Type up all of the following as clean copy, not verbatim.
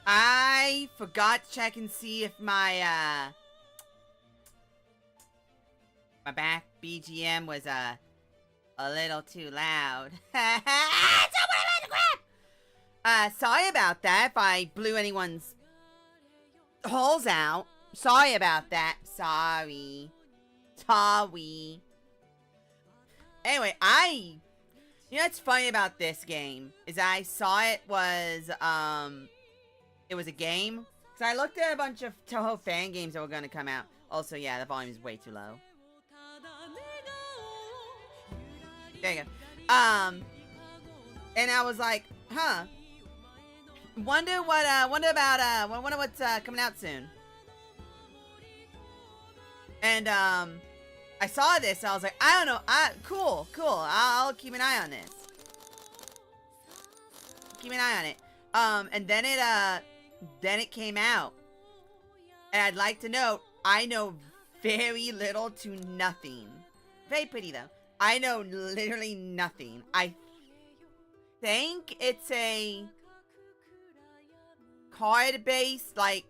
I forgot to check and see if my my back BGM was a little too loud. Sorry about that if I blew anyone's holes out. Sorry about that. Sorry. Anyway, you know what's funny about this game is I saw it was a game. So I looked at a bunch of Touhou fan games that were going to come out. Also, yeah, the volume is way too low. There you go. And I was like, huh. Wonder what's coming out soon. And I saw this, so I was like, I don't know. Cool. I'll keep an eye on this. Keep an eye on it. And then it came out. And I'd like to note, I know very little to nothing. Very pretty though. I know literally nothing. I think it's a card-based, like,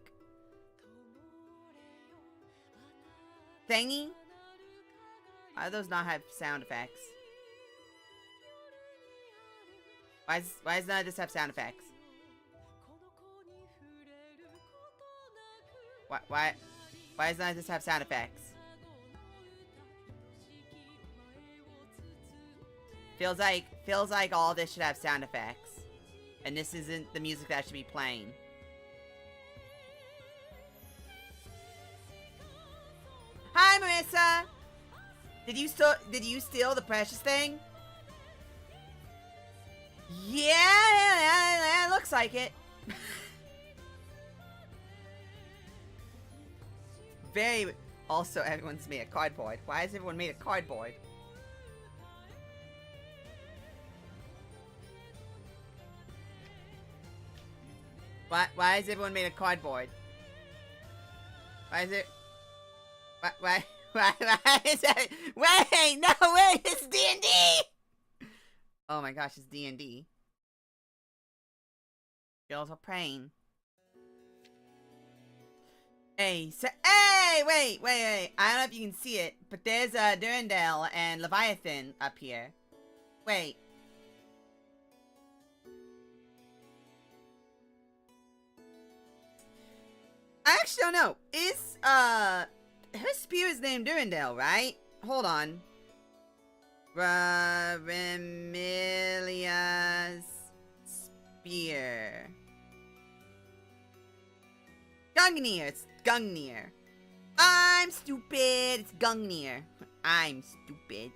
thingy. Why do those not have sound effects? Why does none of this have sound effects? Why does none of this have sound effects? Feels like all this should have sound effects. And this isn't the music that should be playing. Hi, Marisa! Did you steal the precious thing? Yeah, looks like it. Also, everyone's made a cardboard. Why has everyone made a cardboard? Why has everyone made a cardboard? Why is it? Why is that? Wait, no, wait, it's D&D! Oh my gosh, it's D&D. Girls are praying. Hey, wait. I don't know if you can see it, but there's Durandal and Leviathan up here. Wait. I actually don't know. Is, her spear is named Durandal, right? Hold on. Remilia's spear. Gungnir. It's Gungnir. I'm stupid. It's Gungnir. I'm stupid.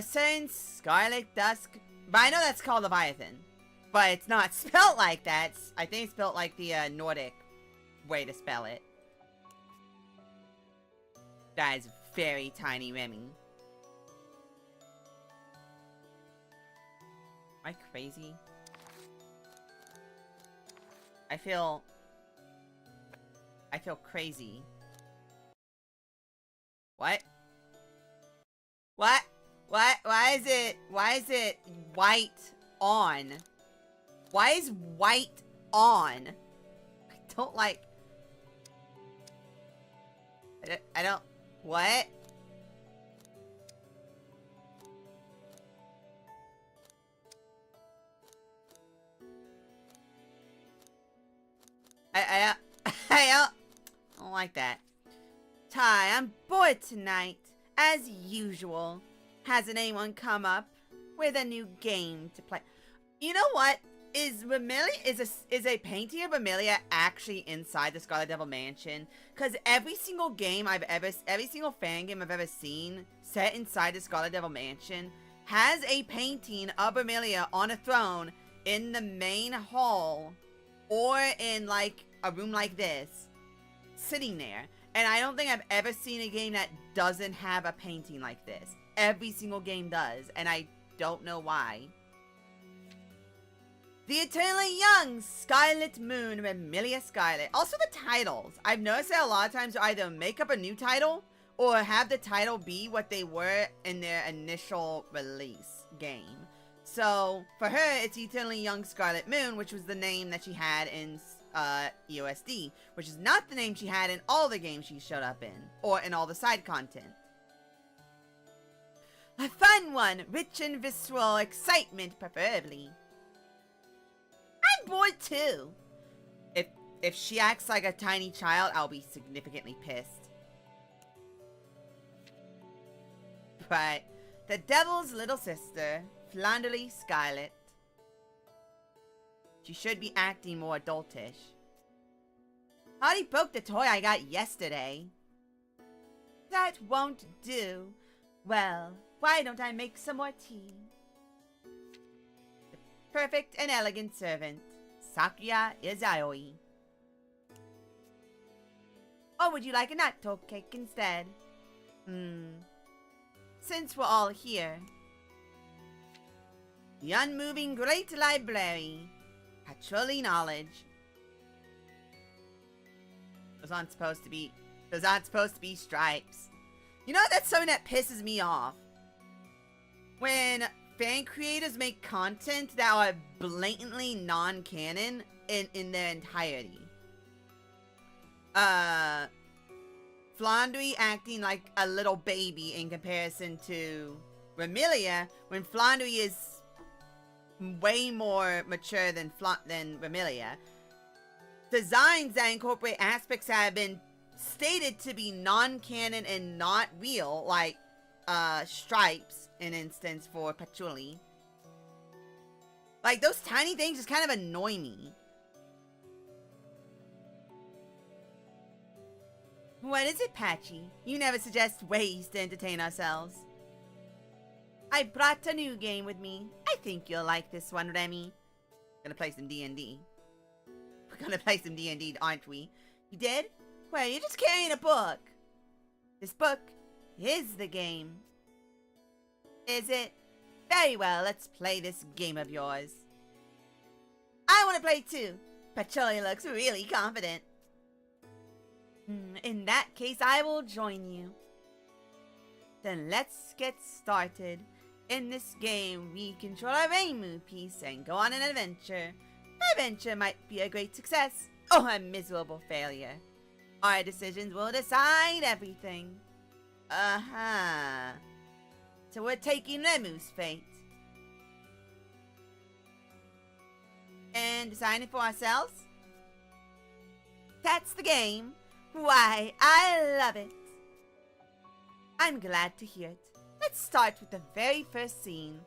Since Scarlet Dusk. But I know that's called Leviathan. But it's not spelled like that. I think it's spelled like the Nordic way to spell it. That is very tiny Remy. Am I crazy? I feel crazy. What? What? Why is it white on? Why is white on? I don't like... I don't... What? I don't like that. Ty, I'm bored tonight, as usual. Hasn't anyone come up with a new game to play? You know what? Is a painting of Amelia actually inside the Scarlet Devil Mansion? Because every single fan game I've ever seen set inside the Scarlet Devil Mansion has a painting of Amelia on a throne in the main hall or in like a room like this, sitting there. And I don't think I've ever seen a game that doesn't have a painting like this. Every single game does, and I don't know why. The Eternally Young, Scarlet Moon, Remilia Scarlet. Also the titles. I've noticed that a lot of times they either make up a new title or have the title be what they were in their initial release game. So, for her, it's Eternally Young Scarlet Moon, which was the name that she had in EOSD, which is not the name she had in all the games she showed up in, or in all the side content. A fun one, rich and visceral excitement, preferably. I'm bored too. If she acts like a tiny child, I'll be significantly pissed. But the devil's little sister, Flanderly Scarlet. She should be acting more adultish. Already broke the toy I got yesterday. That won't do. Well, why don't I make some more tea? The perfect and elegant servant, Sakuya Izayoi. Or would you like a natto cake instead? Since we're all here. The unmoving great library. Patchouli knowledge. Those aren't supposed to be stripes. You know, that's something that pisses me off. When fan creators make content that are blatantly non-canon in their entirety. Flandry acting like a little baby in comparison to Remilia, when Flandry is way more mature than Remilia. Designs that incorporate aspects that have been stated to be non-canon and not real, like stripes, in instance, for Patchouli. Like, those tiny things just kind of annoy me. What is it, Patchy? You never suggest ways to entertain ourselves. I brought a new game with me. I think you'll like this one, Remy. Gonna play some D&D. We're gonna play some D&D, aren't we? You did? Well, you're just carrying a book. This book is the game. Is it? Very well, let's play this game of yours. I want to play too. Patchouli looks really confident. In that case, I will join you. Then let's get started. In this game, we control a Reimu piece and go on an adventure. The adventure might be a great success or a miserable failure. Our decisions will decide everything. So we're taking Remu's fate. And deciding for ourselves? That's the game. Why, I love it. I'm glad to hear it. Let's start with the very first scene.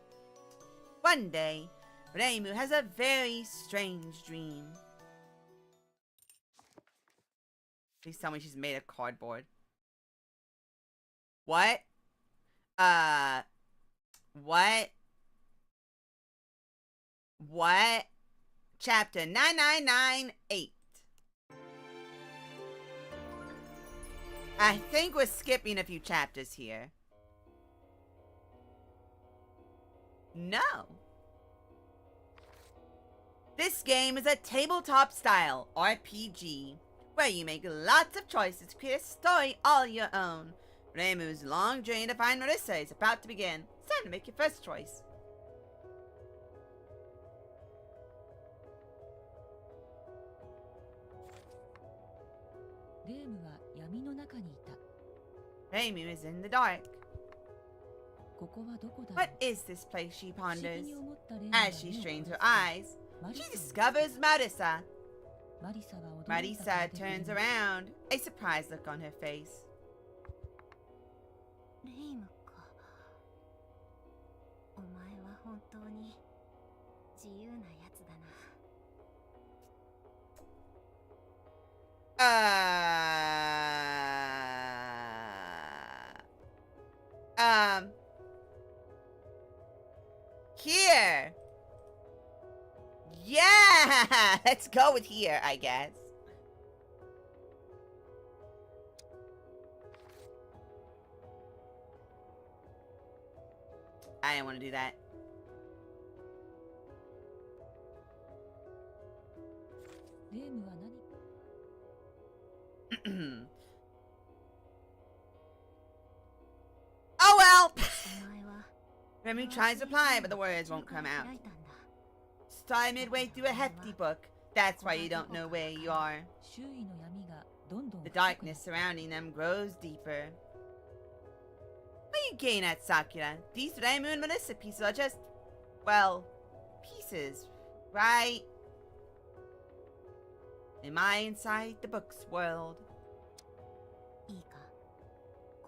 One day, Reimu has a very strange dream. Please tell me she's made of cardboard. What? What? Chapter 9998. I think we're skipping a few chapters here. No. This game is a tabletop style RPG where you make lots of choices to create a story all your own. Reimu's long journey to find Marisa is about to begin. It's time to make your first choice. Reimu is in the dark. What is this place, she ponders. As she strains her eyes, she discovers Marisa. Marisa turns around, a surprised look on her face. Here. Yeah, let's go with here, I guess. I didn't want to do that. Oh well. Remu tries to reply, but the words won't come out. Start midway through a hefty book. That's why you don't know where you are. The darkness surrounding them grows deeper. What are you getting at, Sakura? These Remu and Marisa pieces are just, well, pieces, right? Am I inside the book's world?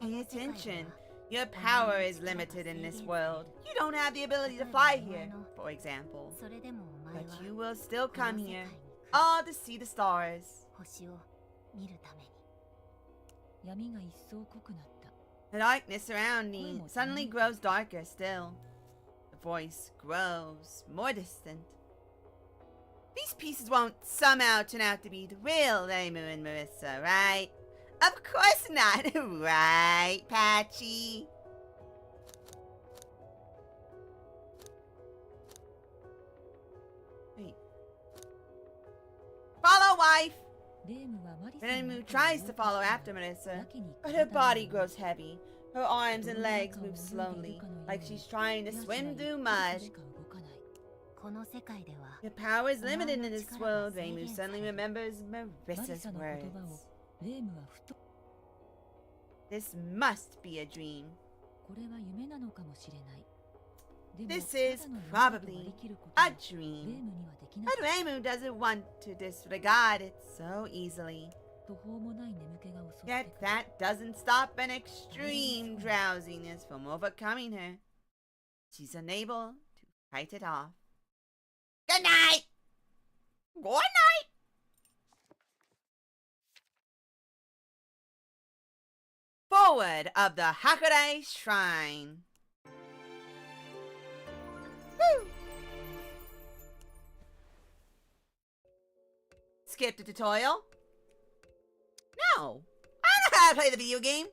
Pay attention. Your power is limited in this world. You don't have the ability to fly here, for example. But you will still come here, all to see the stars. The darkness surrounding suddenly grows darker still. The voice grows more distant. These pieces won't somehow turn out to be the real Remu and Marisa, right? Of course not, right, Patchy? Wait. Follow, wife! Remu tries to follow after Marisa, but her body grows heavy. Her arms and legs move slowly, like she's trying to swim through mud. Your power is limited in this world. Remu suddenly remembers Marisa's words. This must be a dream. This is probably a dream. But Remu doesn't want to disregard it so easily. Yet that doesn't stop an extreme drowsiness from overcoming her. She's unable to fight it off. Good night! Good night! Forward of the Hakurai Shrine. Woo! Skip the tutorial? No. I don't know how to play the video game.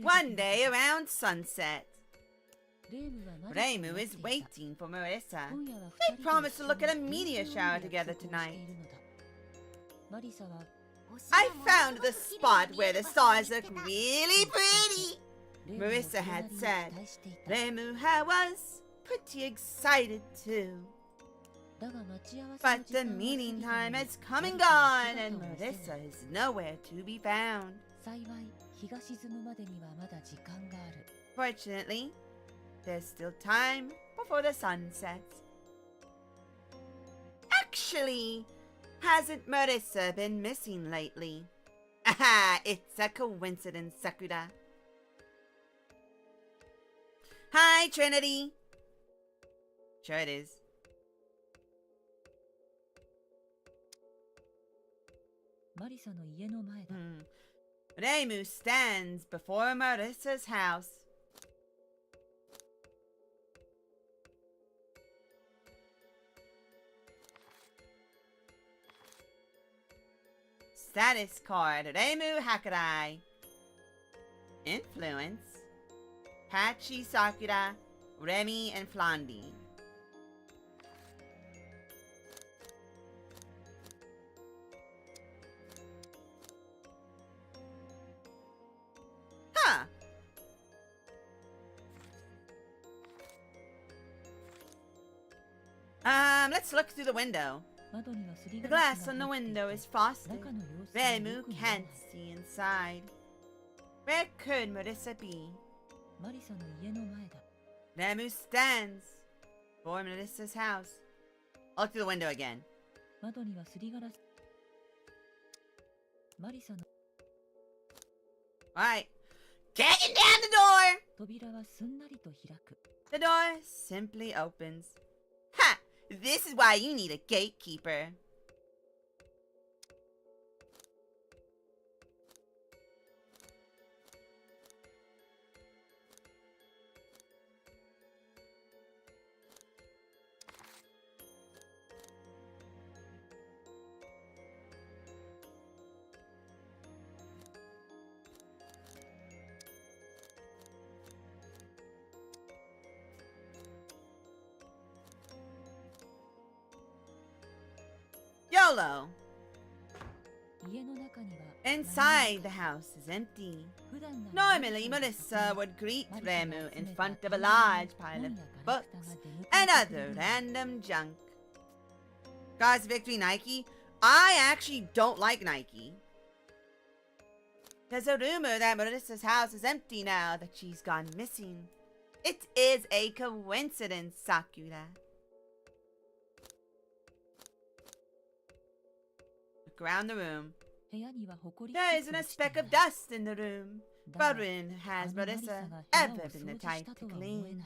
One day around sunset, Remu is waiting for Marisa. They promised to look at a meteor shower together tonight. I found the spot where the stars look really pretty, Marisa had said. Remu was pretty excited too. But the meeting time has come and gone, and Marisa is nowhere to be found. Fortunately, there's still time before the sun sets. Actually, hasn't Marisa been missing lately? Aha, it's a coincidence, Sakura. Hi, Trinity. Sure it is. Remu stands before Marisa's house. Status card, Remu Hakurai. Influence, Patchy, Sakura, Remy, and Flondi. Huh. Let's look through the window. The glass on the window is frosted. Remu can't see inside. Where could Marisa be? Remu stands before Marisa's house. Look through the window again. Alright. Kicking down the door! The door simply opens. Ha! This is why you need a gatekeeper. YOLO! Inside, the house is empty. Normally, Marisa would greet Remu in front of a large pile of books and other random junk. Guys, Victory Nike? I actually don't like Nike. There's a rumor that Marisa's house is empty now that she's gone missing. It is a coincidence, Sakura. Look around the room. There isn't a speck of dust in the room. But when has Marisa ever been the type to clean?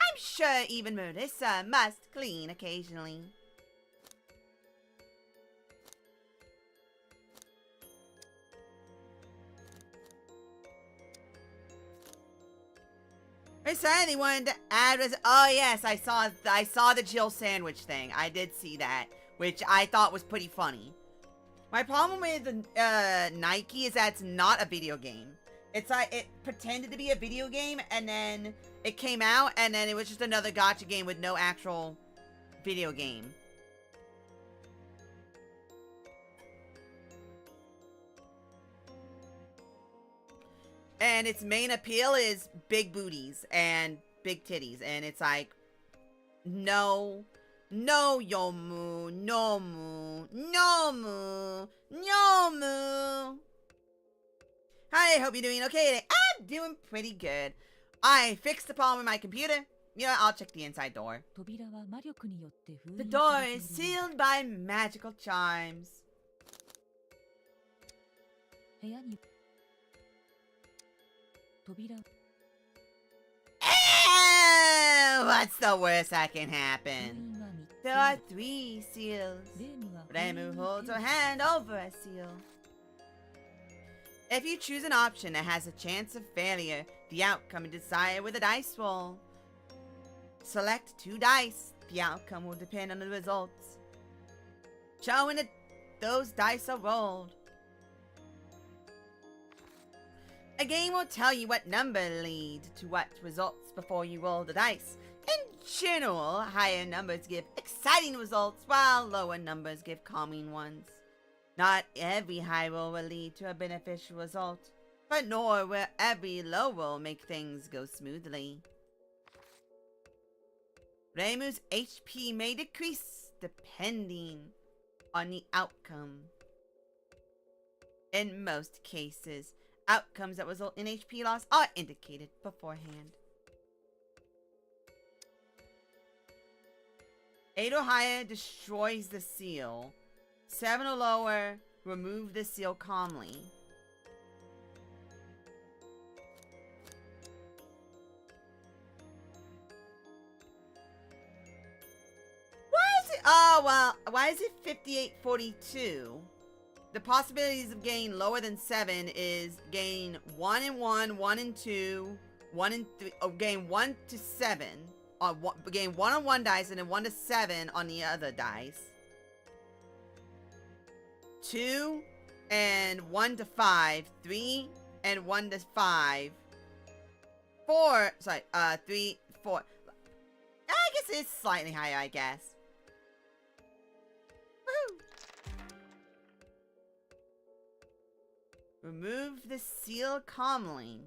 I'm sure even Marisa must clean occasionally. I certainly wanted to add was, oh yes, I saw the Jill sandwich thing. I did see that, which I thought was pretty funny. My problem with Nike is that it's not a video game. It's like it pretended to be a video game and then it came out and then it was just another gacha game with no actual video game. And its main appeal is big booties and big titties. And it's like, no, Yomu, no mu. Hi, hope you're doing okay today. I'm doing pretty good. I fixed the problem with my computer. You know, I'll check the inside door. The door is sealed by magical charms. What's the worst that can happen? There are 3 seals. Remu holds her hand over a seal. If you choose an option that has a chance of failure, the outcome is decided with a dice roll. Select 2 dice. The outcome will depend on the results. Showing that those dice are rolled. A game will tell you what number lead to what results before you roll the dice. In general, higher numbers give exciting results, while lower numbers give calming ones. Not every high roll will lead to a beneficial result, but nor will every low roll make things go smoothly. Remu's HP may decrease depending on the outcome. In most cases, outcomes that result in HP loss are indicated beforehand. 8 or higher destroys the seal. 7 or lower, remove the seal calmly. Why is it 5842? The possibilities of getting lower than 7 is gain 1 and 1, 1 and 2, 1 and 3, gain 1 to 7. Gain 1 on one dice and then 1 to 7 on the other dice. 2 and 1 to 5. 3 and 1 to 5. 4, sorry, 3, 4. I guess it's slightly higher, I guess. Woohoo! Remove the seal calmly.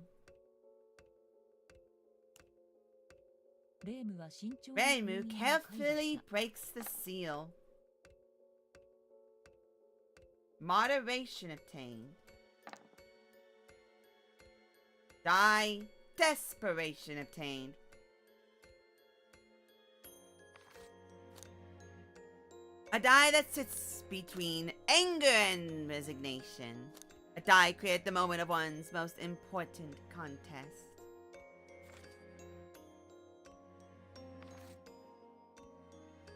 Remu carefully breaks the seal. Moderation obtained. Die. Desperation obtained. A die that sits between anger and resignation. A die created at the moment of one's most important contest.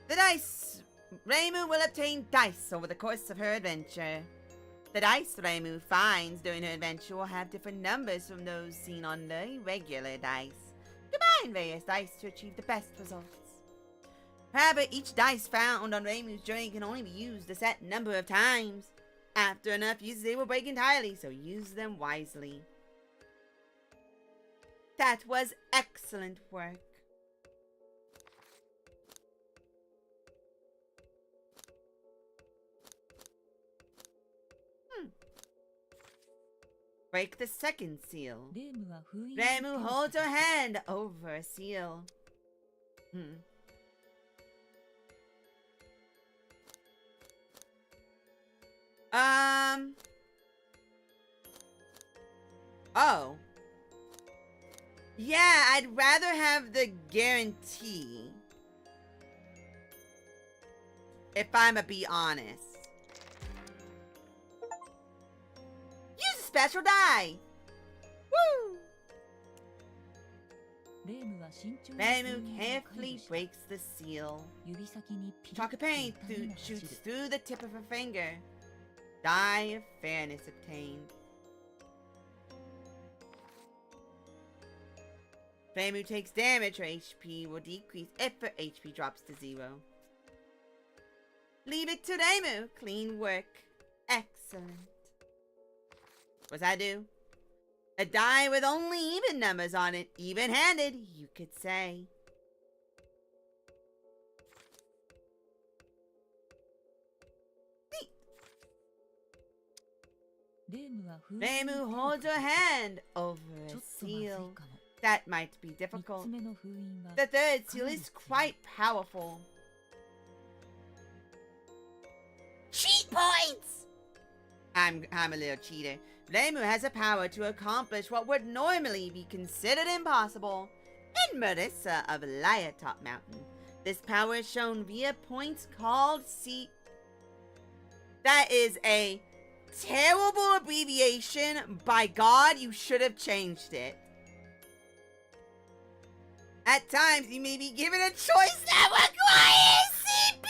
The dice. Remu will obtain dice over the course of her adventure. The dice Remu finds during her adventure will have different numbers from those seen on the regular dice. Combine various dice to achieve the best results. However, each dice found on Remu's journey can only be used a set number of times. After enough uses, they will break entirely, so use them wisely. That was excellent work. Break the second seal. Reimu holds her hand over a seal. Oh. Yeah, I'd rather have the guarantee. If I'ma be honest. Use a special die! Woo! Reimu carefully breaks the seal. Chalk of paint shoots through the tip of her finger. Die of fairness obtained. Reimu takes damage. Her HP will decrease if her HP drops to 0. Leave it to Reimu. Clean work. Excellent. What's that do? A die with only even numbers on it. Even-handed, you could say. Reimu holds her hand over a seal. That might be difficult. The third seal is quite powerful. Cheat points! I'm a little cheater. Reimu has a power to accomplish what would normally be considered impossible in Marisa of Liartop Mountain. This power is shown via points called C. That is a terrible abbreviation. By God, you should have changed it. At times, you may be given a choice that requires CP!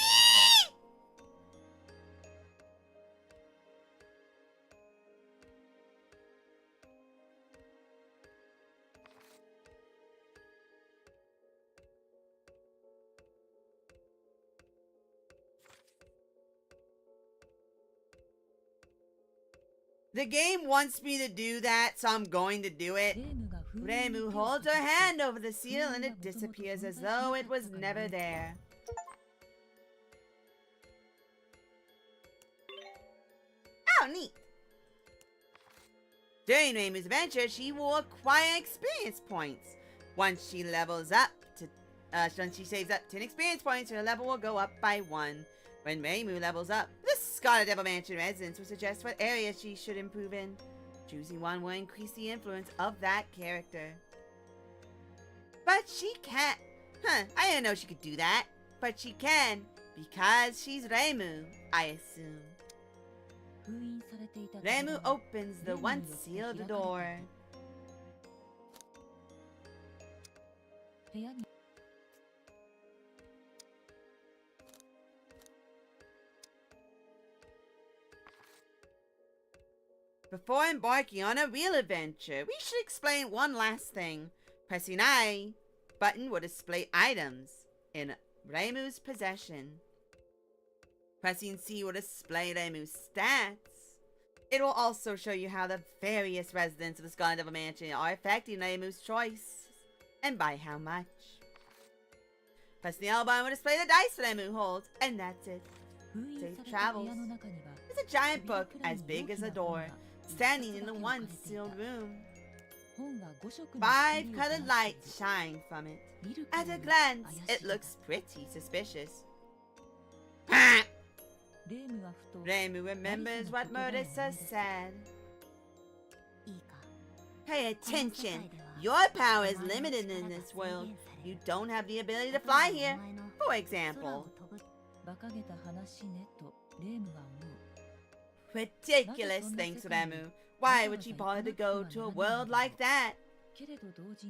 The game wants me to do that, so I'm going to do it. Reimu holds her hand over the seal and it disappears as though it was never there. Oh, neat. During Reimu's adventure, she will acquire experience points. Once she levels up to, once she saves up 10 experience points, her level will go up by 1. When Reimu levels up, the Scarlet Devil Mansion residents will suggest what areas she should improve in. Choosing one will increase the influence of that character. But she can't. I didn't know she could do that. But she can, because she's Reimu, I assume. Reimu opens the once sealed door. Before embarking on a real adventure, we should explain one last thing. Pressing I button will display items in Reimu's possession. Pressing C will display Reimu's stats. It will also show you how the various residents of the Scarlet Devil Mansion are affecting Reimu's choice, and by how much. Pressing the L button will display the dice Reimu holds, and that's it. Safe travels. There's a giant book as big as a door, standing in the one sealed room. 5 colored lights shine from it. At a glance, it looks pretty suspicious. Reimu remembers what Marisa said. Pay attention. Your power is limited in this world. You don't have the ability to fly here. For example. Ridiculous, thinks Reimu. Why would she bother to go to a world like that?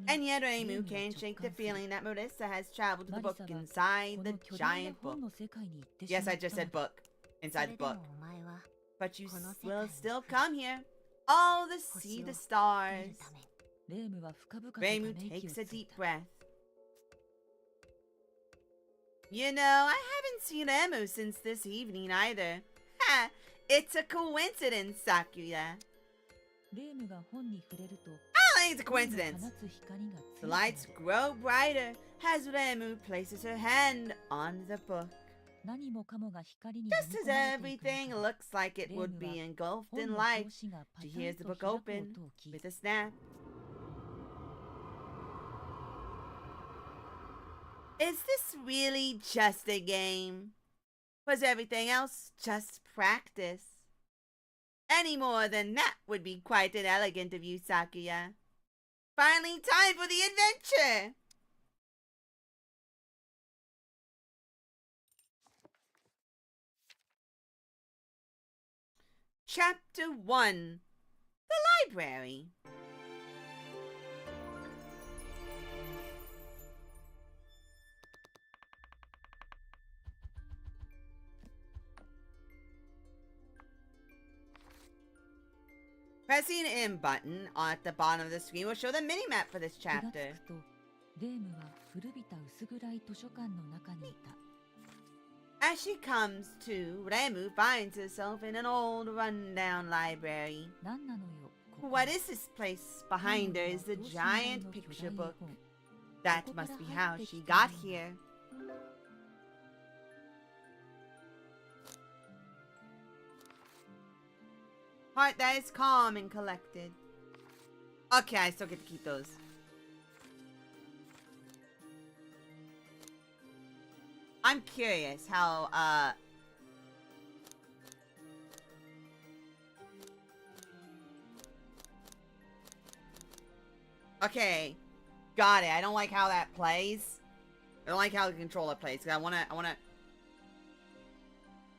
And yet Reimu can't shake the feeling that Marisa has traveled to the book inside the giant book. Yes, I just said book. Inside the book. But you will still come here. All to see the stars. Reimu takes a deep breath. You know, I haven't seen Reimu since this evening either. Ha! It's a coincidence, Sakura. I don't think it's a coincidence. The lights grow brighter as Reimu places her hand on the book. Just as everything looks like it would be engulfed in light, she hears the book open with a snap. Is this really just a game? Was everything else just practice? Any more than that would be quite inelegant of you, Sakuya. Finally, time for the adventure! Chapter 1. The Library. Pressing the M button at the bottom of the screen will show the mini-map for this chapter. As she comes to, Remu finds herself in an old run-down library. What is this place? Behind her is the giant picture book. That must be how she got here. Heart that is calm and collected. Okay, I still get to keep those. I'm curious how, okay. Got it. I don't like how that plays. I don't like how the controller plays. I wanna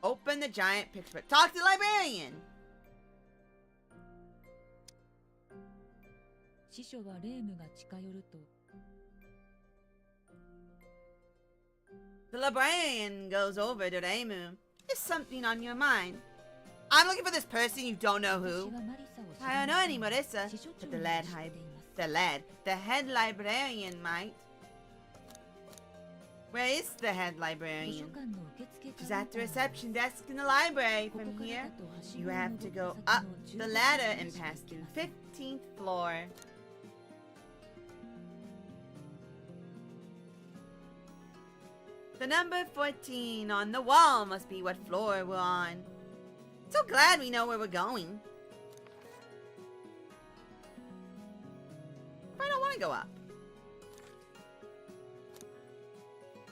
open the giant picture book. Talk to the librarian! The librarian goes over to Remu. Is something on your mind? I'm looking for this person, you don't know who. I don't know any Marisa, but the head librarian might. Where is the head librarian? She's at the reception desk in the library. From here, you have to go up the ladder and pass through 15th floor. The number 14 on the wall must be what floor we're on. So glad we know where we're going. I don't want to go up.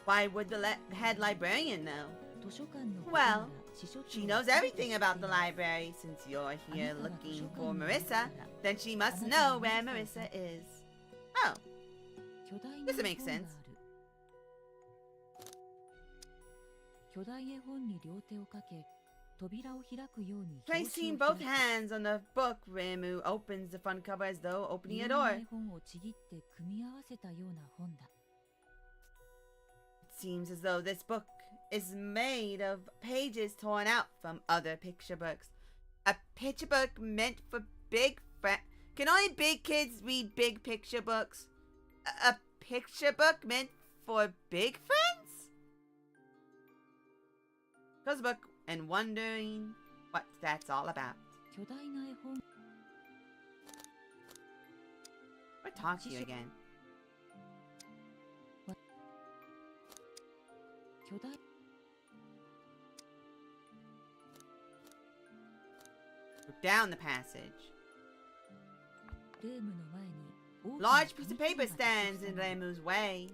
Why would the head librarian know? Well, she knows everything about the library. Since you're here looking for Marisa, then she must know where Marisa is. Oh, this makes sense. Placing both hands on the book, Remu opens the front cover as though opening a door. It seems as though this book is made of pages torn out from other picture books. A picture book meant for big friends. Can only big kids read big picture books? A picture book meant for big friends? Close the book and wondering what that's all about. I'll talk to you again. Down the passage. Large piece of paper stands in Remu's way.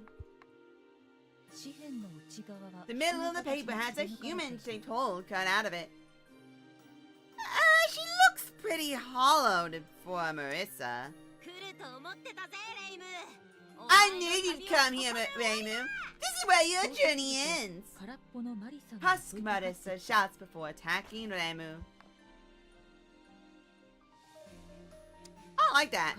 The middle of the paper has a human-shaped hole cut out of it. She looks pretty hollowed for Marisa. I knew you'd come here, Remu. This is where your journey ends. Husk Marisa shouts before attacking Remu. I like that.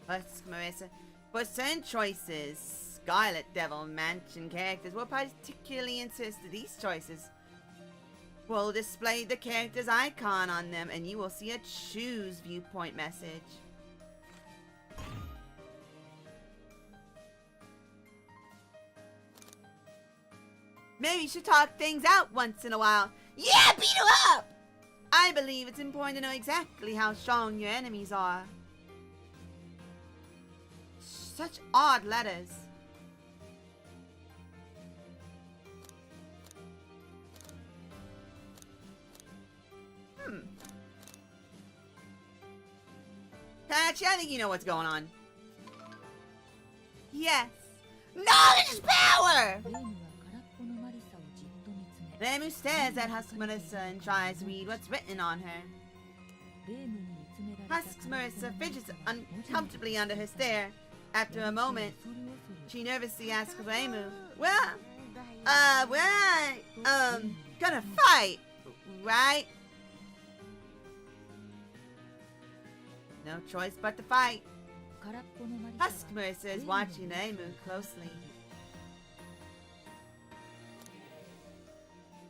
Husk Marisa. For certain choices, Scarlet Devil Mansion characters will particularly insist that these choices will display the character's icon on them, and you will see a choose viewpoint message. Maybe you should talk things out once in a while. Yeah, beat her up! I believe it's important to know exactly how strong your enemies are. Such odd letters. Patchy, I think you know what's going on. Yes. No, this is power! Reimu stares at Husk Marisa and tries to read what's written on her. Husk Marisa fidgets uncomfortably under her stare. After a moment, she nervously asks Reimu, Well, we're gonna fight, right? No choice but to fight. Husk Marisa is watching Reimu closely.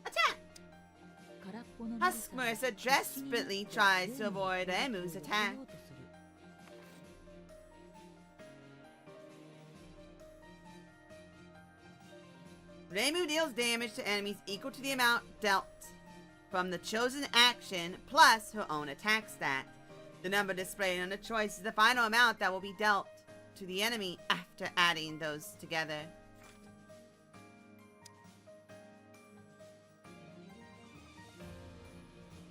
Attack! Husk Marisa desperately tries to avoid Reimu's attack. Reimu deals damage to enemies equal to the amount dealt from the chosen action plus her own attack stat. The number displayed on the choice is the final amount that will be dealt to the enemy after adding those together.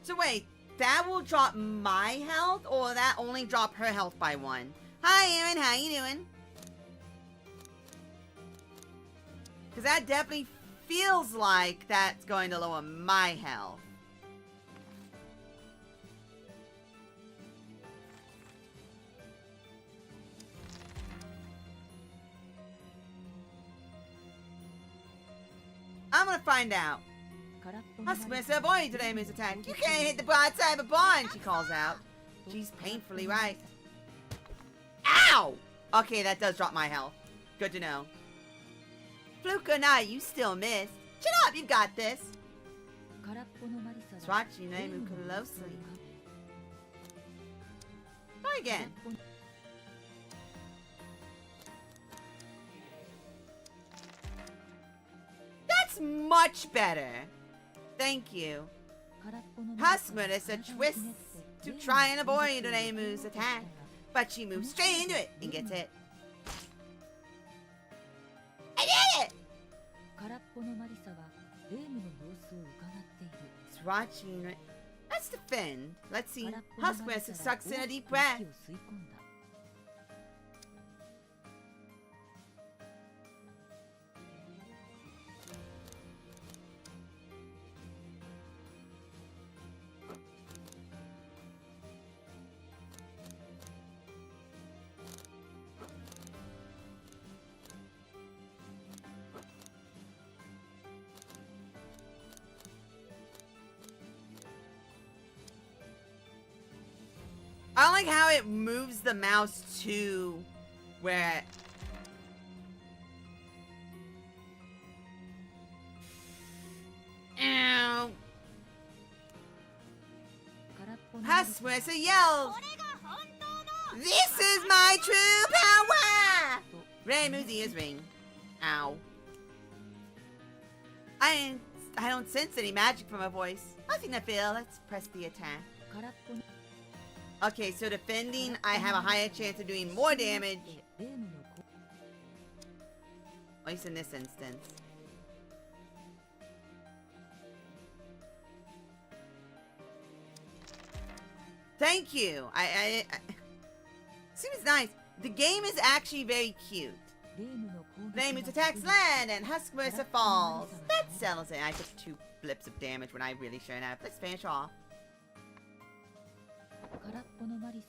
So wait, that will drop my health, or that only drop her health by 1? Hi Aaron, how you doing? Because that definitely feels like that's going to lower my health. I'm gonna find out. Husk Marisa avoids Reimu's attack. You can't hit the broadside of a barn, she calls out. She's painfully right. Ow! Okay, that does drop my health. Good to know. Fluke or not, you still missed. Shut up, you got this. It's watching Reimu closely. Try again. That's much better. Thank you. Husk Marisa twists to try and avoid Reimu's attack, but she moves straight into it and gets hit. I did it! It's watching. Let's defend. Let's see. Husk Marisa sucks in a deep breath. I like how it moves the mouse to where... Ow. Husk Marisa yells, This is my true power! Reimu's ears ring. Ow. I don't sense any magic from her voice. Nothing to feel. Let's press the attack. Okay, so defending, I have a higher chance of doing more damage. At least in this instance. Thank you. Seems nice. The game is actually very cute. Reimu's attacks land and Husk Marisa falls. That settles it. I took 2 blips of damage when I really shouldn't have. Let's finish off.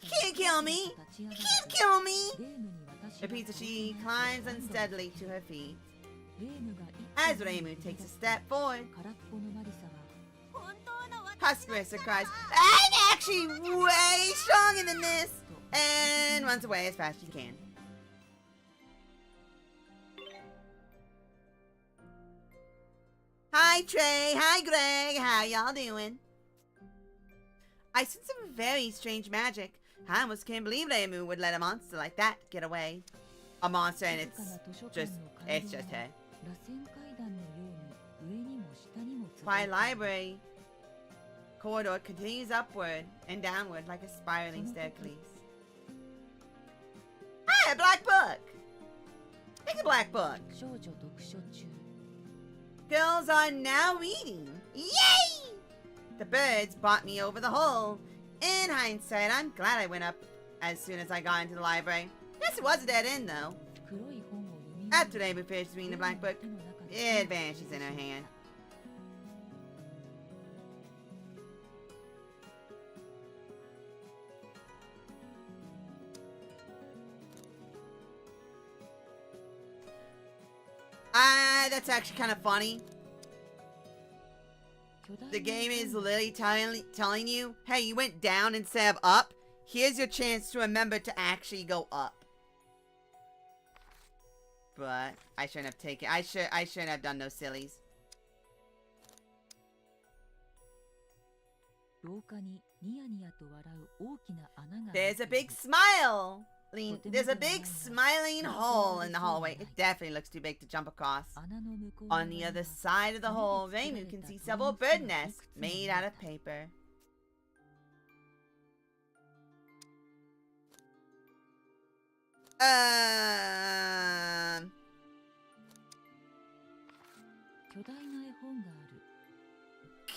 You can't kill me! You can't kill me! Repeats as she climbs unsteadily to her feet. As Reimu takes a step forward, Husk Marisa cries, I'm actually way stronger than this! And runs away as fast as she can. Hi Trey, hi Greg, how y'all doing? I sense some very strange magic. I almost can't believe Reimu would let a monster like that get away. A monster and it's just her. Quiet library. Corridor continues upward and downward like a spiraling staircase. Hi, a black book! Take a black book. Girls are now reading. Yay! The birds brought me over the hole. In hindsight, I'm glad I went up as soon as I got into the library. Yes, it was a dead end, though. After Amy finished reading the black book, it vanishes in her hand. That's actually kind of funny. The game is literally telling you, hey, you went down instead of up. Here's your chance to remember to actually go up. But I shouldn't have taken. I shouldn't have done those sillies. There's a big smile. There's a big smiling hole in the hallway. It definitely looks too big to jump across. On the other side of the hole, Reimu can see several bird nests made out of paper.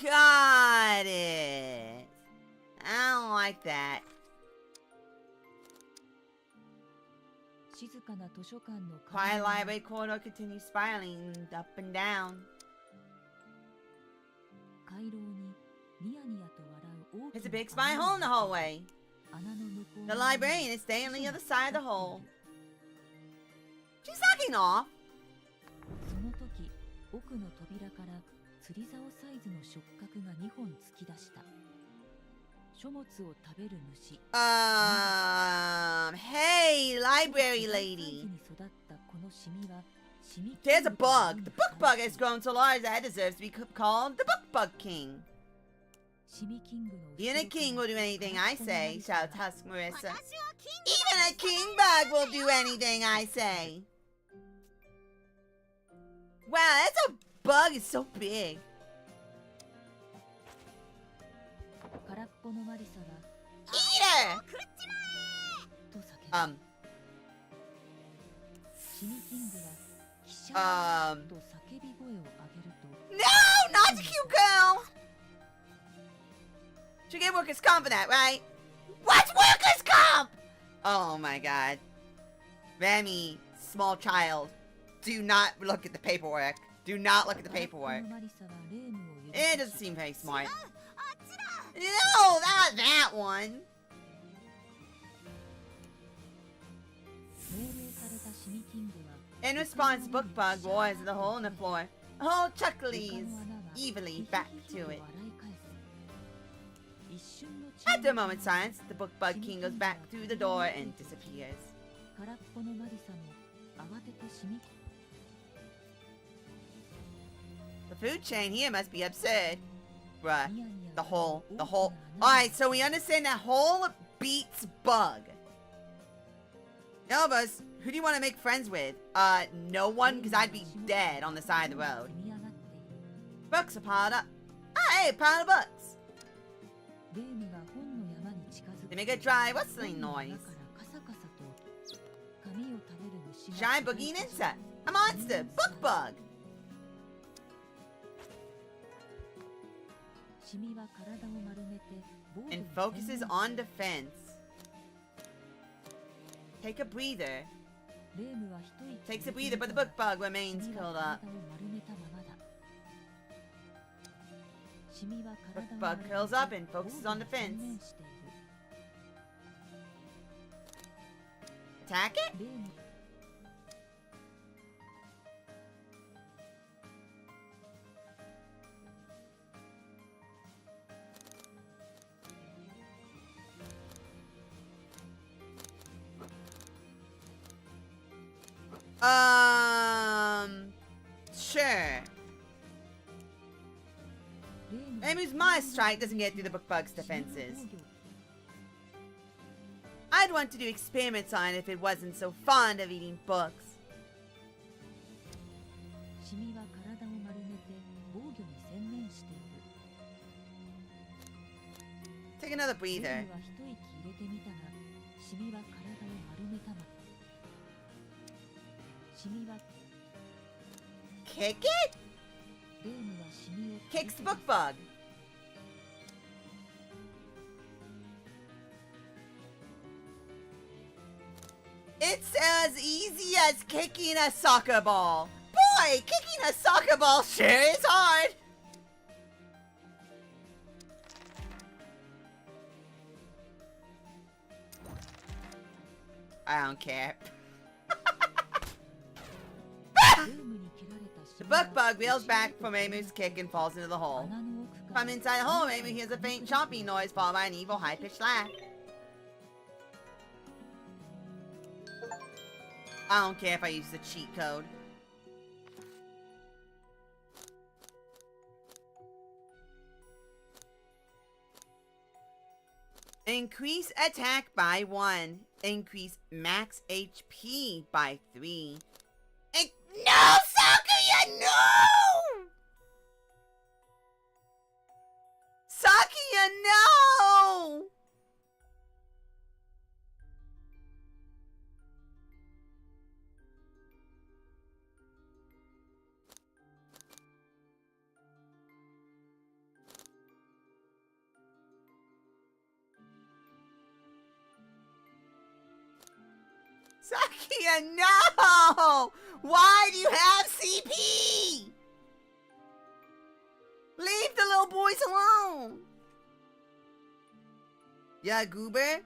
Got it. I don't like that. Quiet library corridor continues spiraling up and down. There's a big spy hole in the hallway. The librarian is staying on the other side of the hole. She's sucking off. Hey, library lady. There's a bug. The book bug has grown so large that it deserves to be called the book bug king. Even a king will do anything I say, shouts Husk Marisa. Even a king bug will do anything I say. Wow, that's a bug. It's so big. Eat her! No! Not the cute girl! Should get workers' comp for that, right? What's workers' comp? Oh my god. Remy, small child, do not look at the paperwork. Do not look at the paperwork. It doesn't seem very smart. No, not that one. In response, Bookbug roars at the hole in the floor. The hole chuckles evilly back to it. After a moment's silence, the Bookbug King goes back through the door and disappears. The food chain here must be absurd. Bruh, the hole. Alright, so we understand that hole beats bug. Elvis, who do you want to make friends with? No one, because I'd be dead on the side of the road. Books are piled up. Ah, hey, pile of books. They make a dry rustling noise. Giant boogieing insect. A monster. Book bug. And focuses on defense. Take a breather. Takes a breather, but the book bug remains curled up. Book bug curls up and focuses on defense. Attack it? Sure. Amy's Mars strike doesn't get through the book bug's defenses. I'd want to do experiments on it if it wasn't so fond of eating books. Take another breather. Kick it? Kicks the book bug. It's as easy as kicking a soccer ball. Boy, kicking a soccer ball sure is hard. I don't care. The book bug wheels back from Reimu's kick and falls into the hole. From inside the hole, Reimu hears a faint chomping noise followed by an evil high-pitched laugh. I don't care if I use the cheat code. Increase attack by 1. Increase max HP by 3. No, Sakuya, no! Sakuya, no! Sakuya, no! Why do you have CP? Leave the little boys alone. Yeah, goober.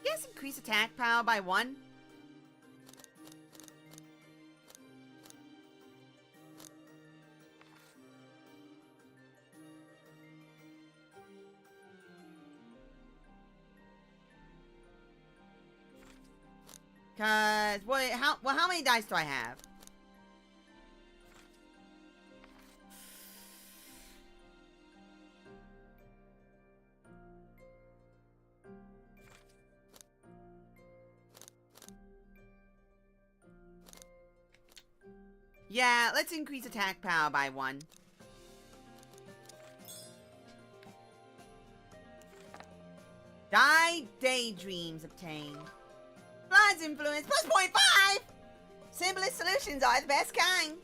Guess increase attack power by 1. Cause how many dice do I have? Yeah, let's increase attack power by 1. Daydreams obtained. Blood's influence plus 0.5! Simplest solutions are the best kind.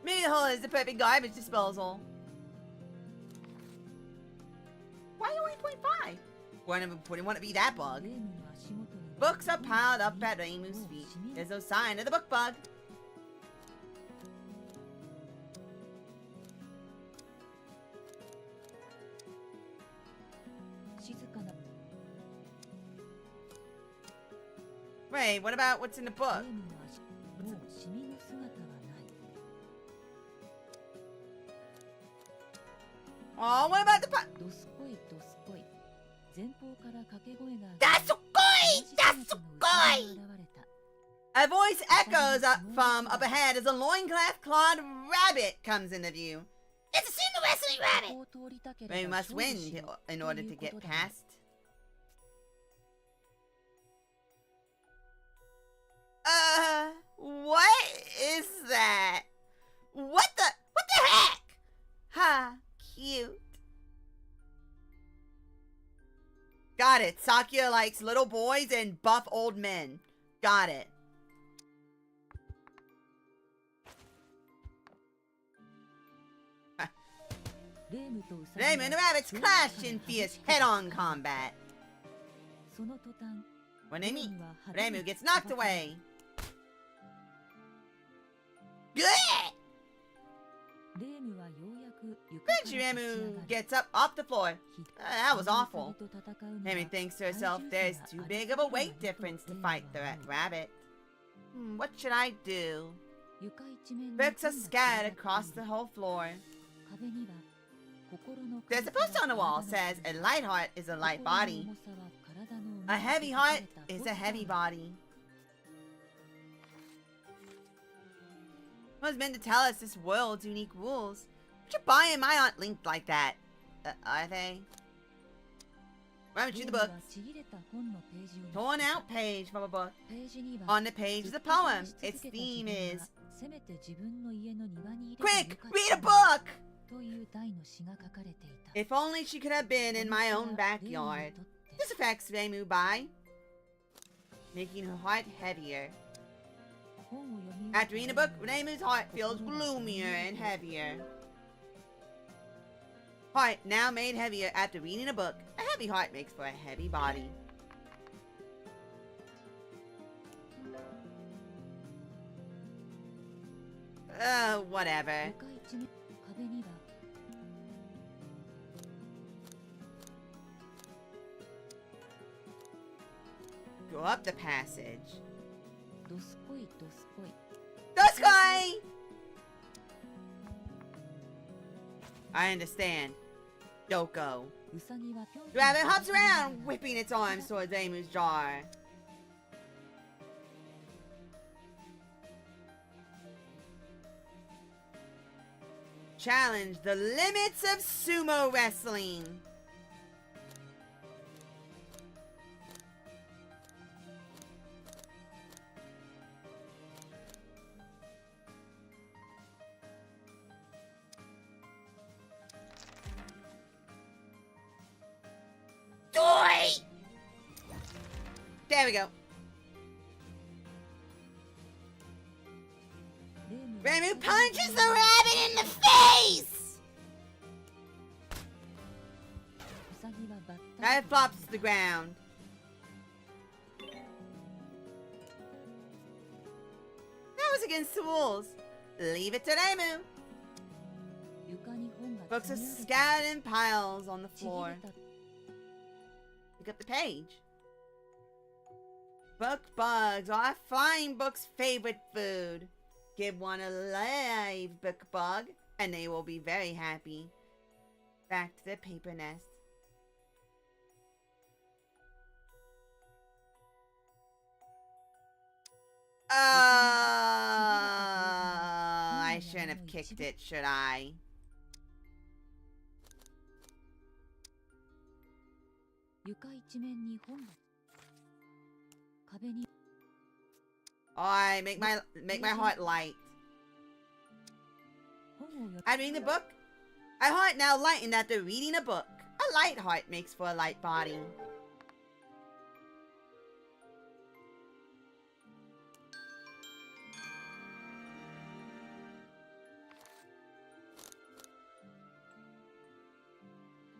Middle is the perfect garbage disposal. Why only 0.5? Wouldn't want to be that bug. Books are piled up at Reimu's feet. There's no sign of the book bug. Wait, what about what's in the book? Oh, what about the Dasukoi! A voice echoes up from up ahead as a loincloth-clawed rabbit comes into view. It's a sumo wrestling rabbit! We must win in order to get past. What is that? What the heck? Ha, cute. Got it. Sakuya likes little boys and buff old men. Got it. Reimu and the rabbits clash in fierce head-on combat. When they meet, Reimu gets knocked away. Good! Eventually, Reimu gets up off the floor. That was awful. Reimu thinks to herself, there's too big of a weight difference to fight the rabbit. What should I do? Books are scattered across the whole floor. There's a poster on the wall says, a light heart is a light body. A heavy heart is a heavy body. It was meant to tell us this world's unique rules. But your body and mine aren't linked like that. Are they? Why don't you the book? Torn out page from a book. On the page is a poem. Its theme is... Quick! Read a book! If only she could have been in my own backyard. This affects Reimu by making her heart heavier. After reading a book, Reimu's heart feels gloomier and heavier. Heart now made heavier after reading a book. A heavy heart makes for a heavy body. Whatever. Go up the passage. Doskoi! I understand. Doko. The rabbit hops around, whipping its arms towards Reimu's jar. Challenge the limits of sumo wrestling. There we go. Reimu punches the rabbit in the face! Rabbit flops to the ground. That was against the rules. Leave it to Reimu. Books are scattered in piles on the floor. Pick up the page. Book bugs are a flying book's favorite food. Give one a live book bug, and they will be very happy. Back to the paper nest. I shouldn't have kicked it, should I? Alright, make my heart light. I'm reading the book. My heart now lightened after reading a book. A light heart makes for a light body.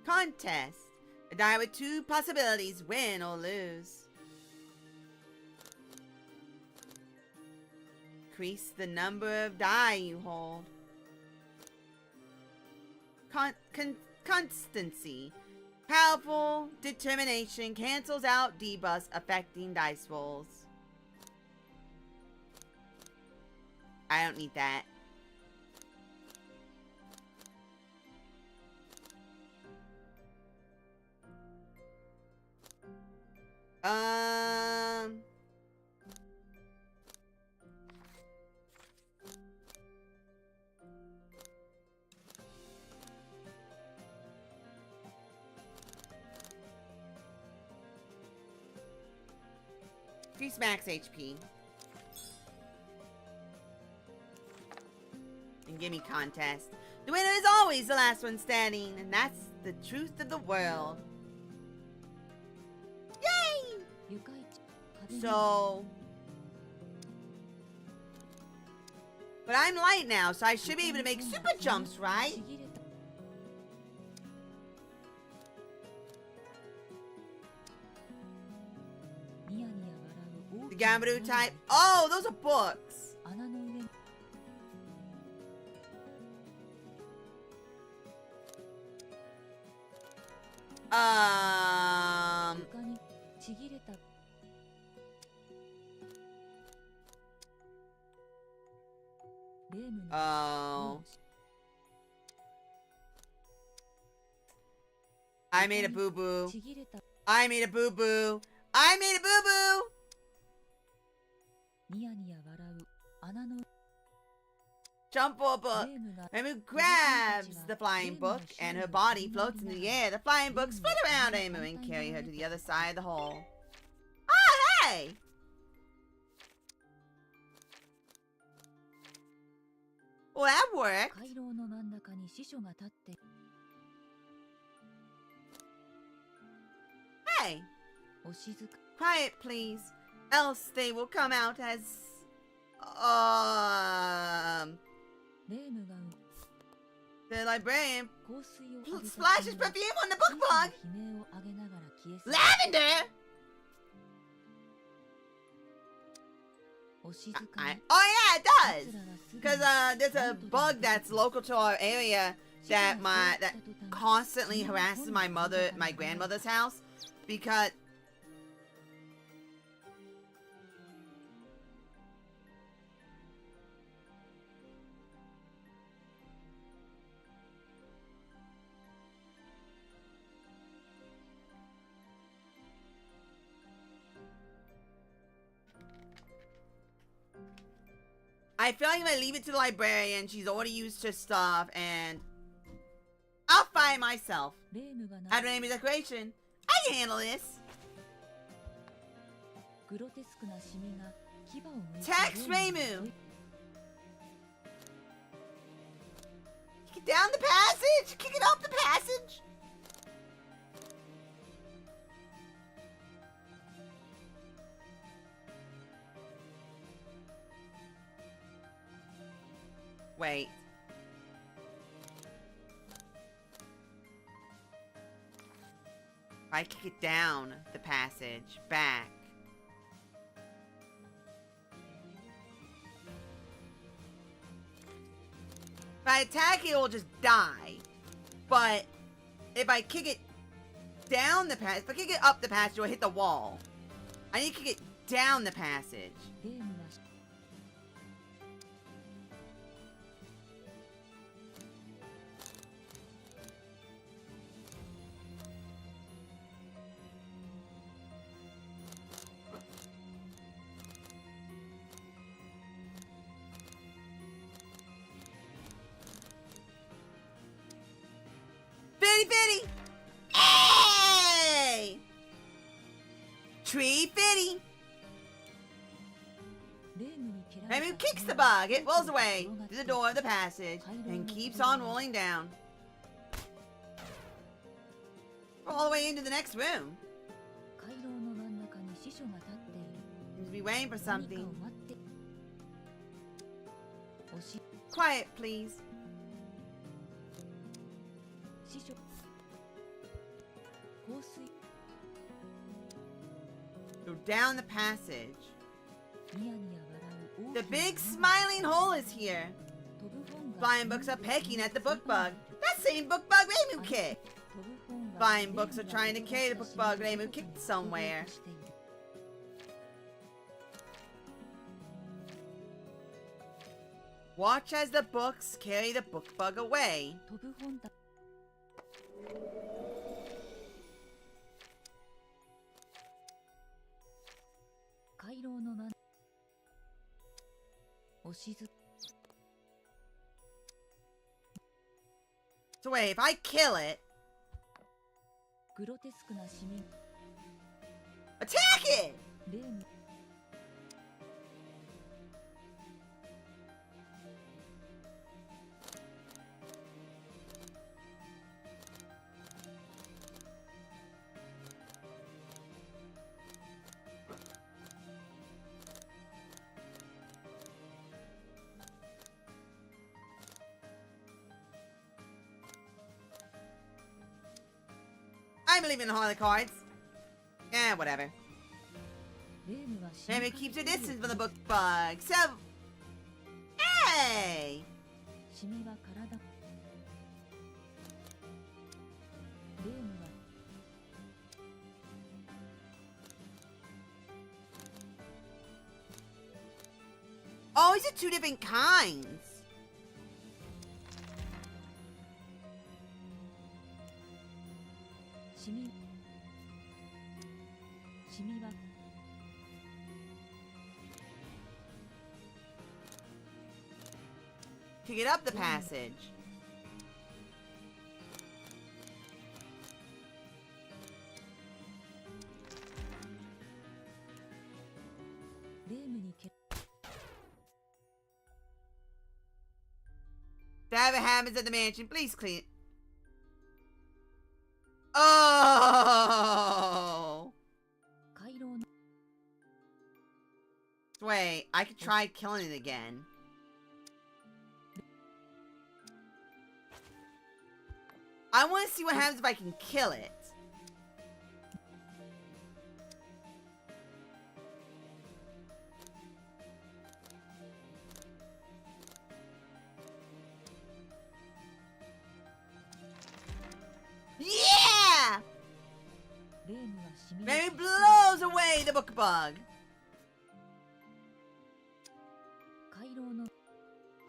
Contest. A die with two possibilities, win or lose. Increase the number of die you hold. Constancy. Powerful determination cancels out debuffs affecting dice rolls. I don't need that. Increase max HP. And give me contest. The winner is always the last one standing, and that's the truth of the world. Yay! So... But I'm light now, so I should be able to make super jumps, right? The Gambaru type. Oh, those are books. Oh. I made a boo-boo. I made a boo-boo. I made a boo-boo. Jump for a book. Reimu grabs the flying book and her body floats in the air. The flying books spin around Reimu and carry her to the other side of the hole. Oh, hey! Well, that worked. Hey! Quiet, please. Else they will come out as The librarian splashes perfume on the book bug. Lavender. Oh yeah, it does. Because there's a bug that's local to our area that constantly harasses my grandmother's house because. I feel like if I leave it to the librarian, she's already used her stuff, and I'll find myself. After name is decoration, I can handle this. Tax Raymu. Kick it down the passage. Kick it up the passage. Wait. I kick it down the passage, back. If I attack it, it will just die. But if I kick it down the passage, if I kick it up the passage, it will hit the wall. I need to kick it down the passage. Fitty! Hey! Tree Fitty! Raymu kicks the bug. It rolls away to the door of the passage and keeps on rolling down. All the way into the next room. Seems to be waiting for something. Quiet, please. Go down the passage. The big smiling hole is here. Flying books are pecking at the book bug. That same book bug Raymu kicked. Flying books are trying to carry the book bug Raymu kicked somewhere. Watch as the books carry the book bug away. So wait, if I kill it... Attack it! I believe in the Harley cards. Yeah, whatever. Maybe keeps her distance from the book bug. So, hey! Oh, these are two different kinds. To get up the passage. Whatever happens at the mansion, please clean it. Oh! Wait, I could try killing it again. I want to see what happens if I can kill it. Yeah! Maybe blows away the book bug.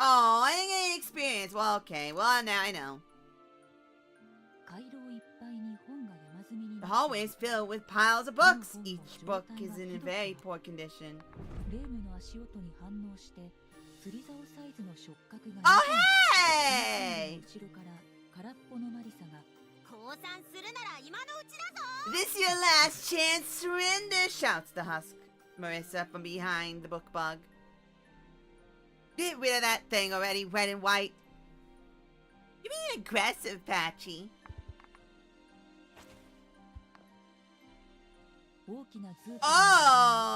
Oh, I didn't get any experience. Well, okay. Well, now I know. The hallway is filled with piles of books. Each book is in a very poor condition. Oh, hey! This your last chance, surrender, shouts the husk. Marisa from behind the book bug. Get rid of that thing already, red and white. You're being aggressive, Patchy. Oh!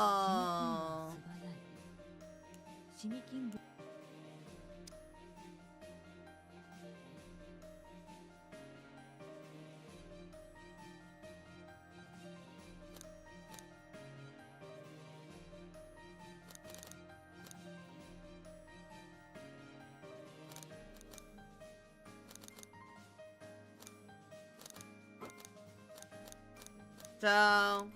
So...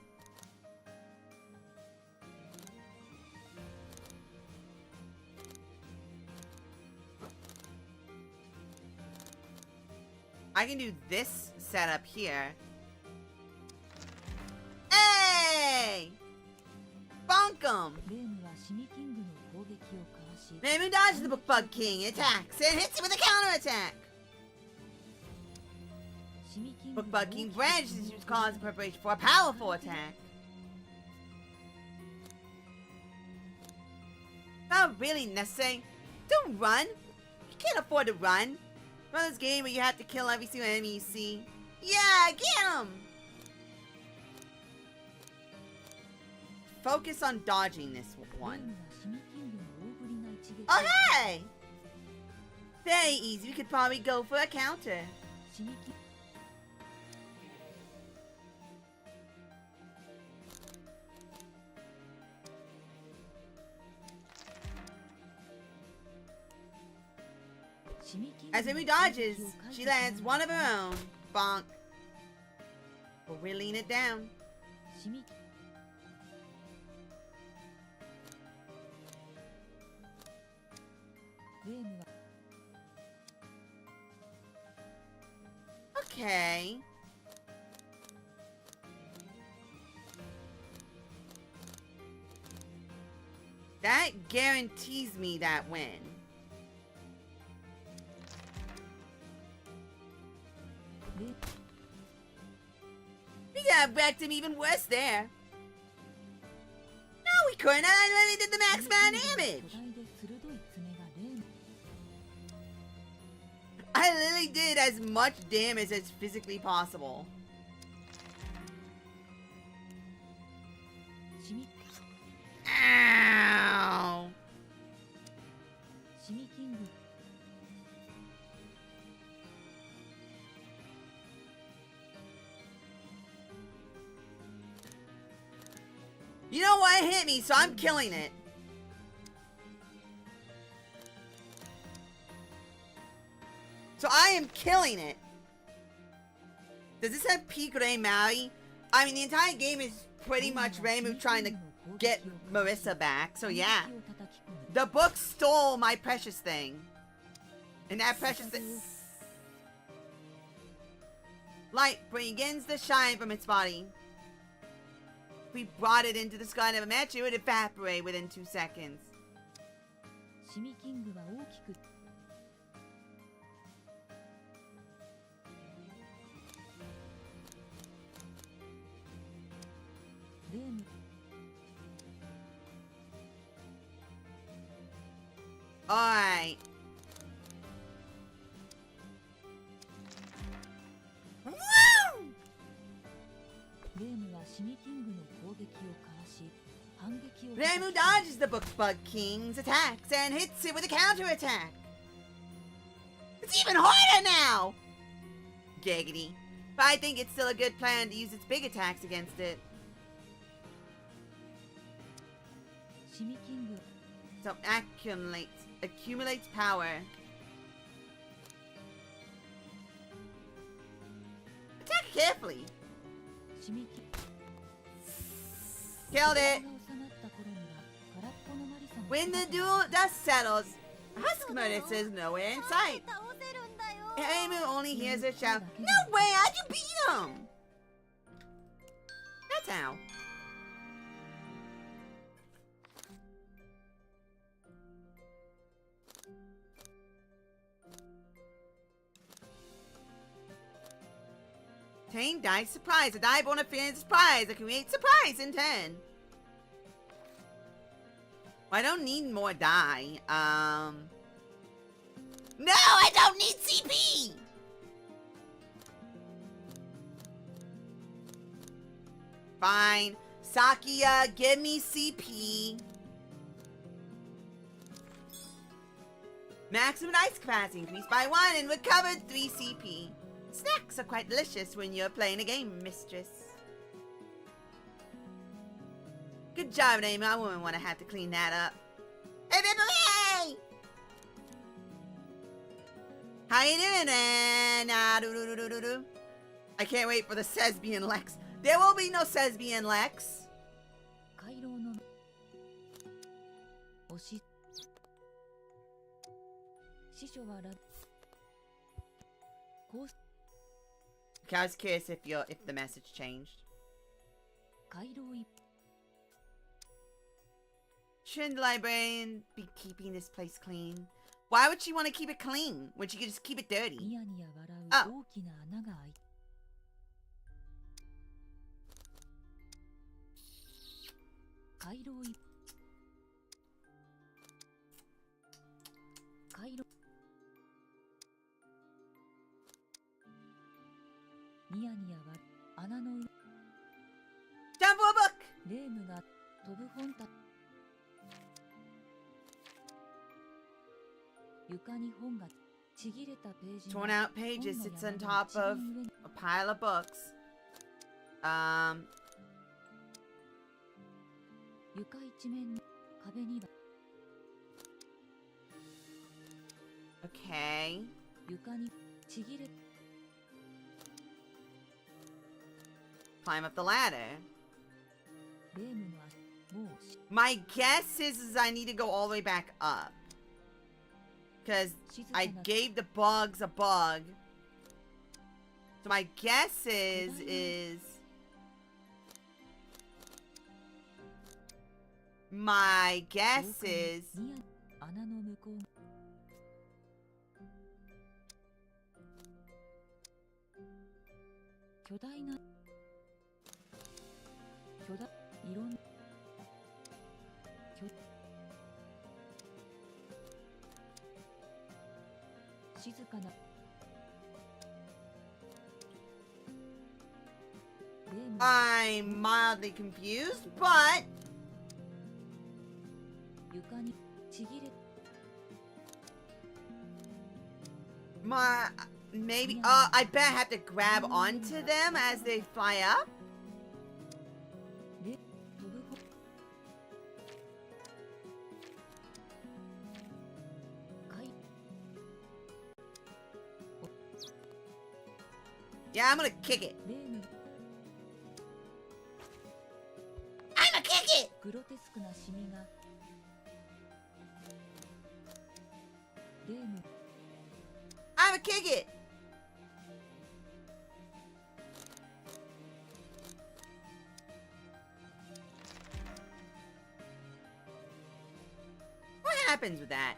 I can do this setup here. Hey! Bonk 'em! Maybe dodges the book bug king, attacks, and hits it with a counterattack! Book bug king branches his claws in preparation for a powerful attack. Not really necessary. Don't run! You can't afford to run. Run this game where you have to kill every single enemy you see. Yeah, get him! Focus on dodging this one. Okay! Very easy. We could probably go for a counter. As Amy dodges, she lands one of her own. Bonk. But we're leaning it down. Okay. That guarantees me that win. We could have wrecked him even worse there. No, we couldn't. I literally did the max amount of damage. I literally did as much damage as physically possible. Ow! You know what? It hit me, so I'm killing it. So I am killing it. Does this have peak Ray Maui? I mean, the entire game is pretty much Reimu trying to get Marisa back. So yeah. The book stole my precious thing. And that precious thing... Light begins to shine from its body. If we brought it into the sky and never met you, it would evaporate within 2 seconds. Alright. Woo! Reimu dodges the Book Bug King's attacks and hits it with a counterattack. It's even harder now! Giggity. But I think it's still a good plan to use its big attacks against it. So accumulates power. Attack carefully. Killed it. When the dust settles, Husk Marisa is nowhere in sight. Reimu only hears her shout, "No way! How'd you beat him?" That's how. Obtain dice surprise. A die born of fear and surprise that creates surprise in 10. Well, I don't need more die. No, I don't need CP! Fine. Sakia, give me CP. Maximum dice capacity increased by 1 and recovered 3 CP. Snacks are quite delicious when you're playing a game, mistress. Good job, Reimu. I wouldn't want to have to clean that up. Hey, baby! How you doing, man? I can't wait for the Sesbian Lex. There will be no Sesbian Lex. Okay, I was curious if the message changed. Shouldn't the librarian be keeping this place clean? Why would she want to keep it clean when she could just keep it dirty? Oh. Time for a book! Torn out pages sits on top of a pile of books. Okay. Climb up the ladder. My guess is I need to go all the way back up. Because I gave the bugs a bug. So my guess is... My guess is... I'm mildly confused, but... Maybe... I bet I have to grab onto them as they fly up? Yeah, I'm gonna kick it. I'm gonna kick it! I'm gonna kick it! What happens with that?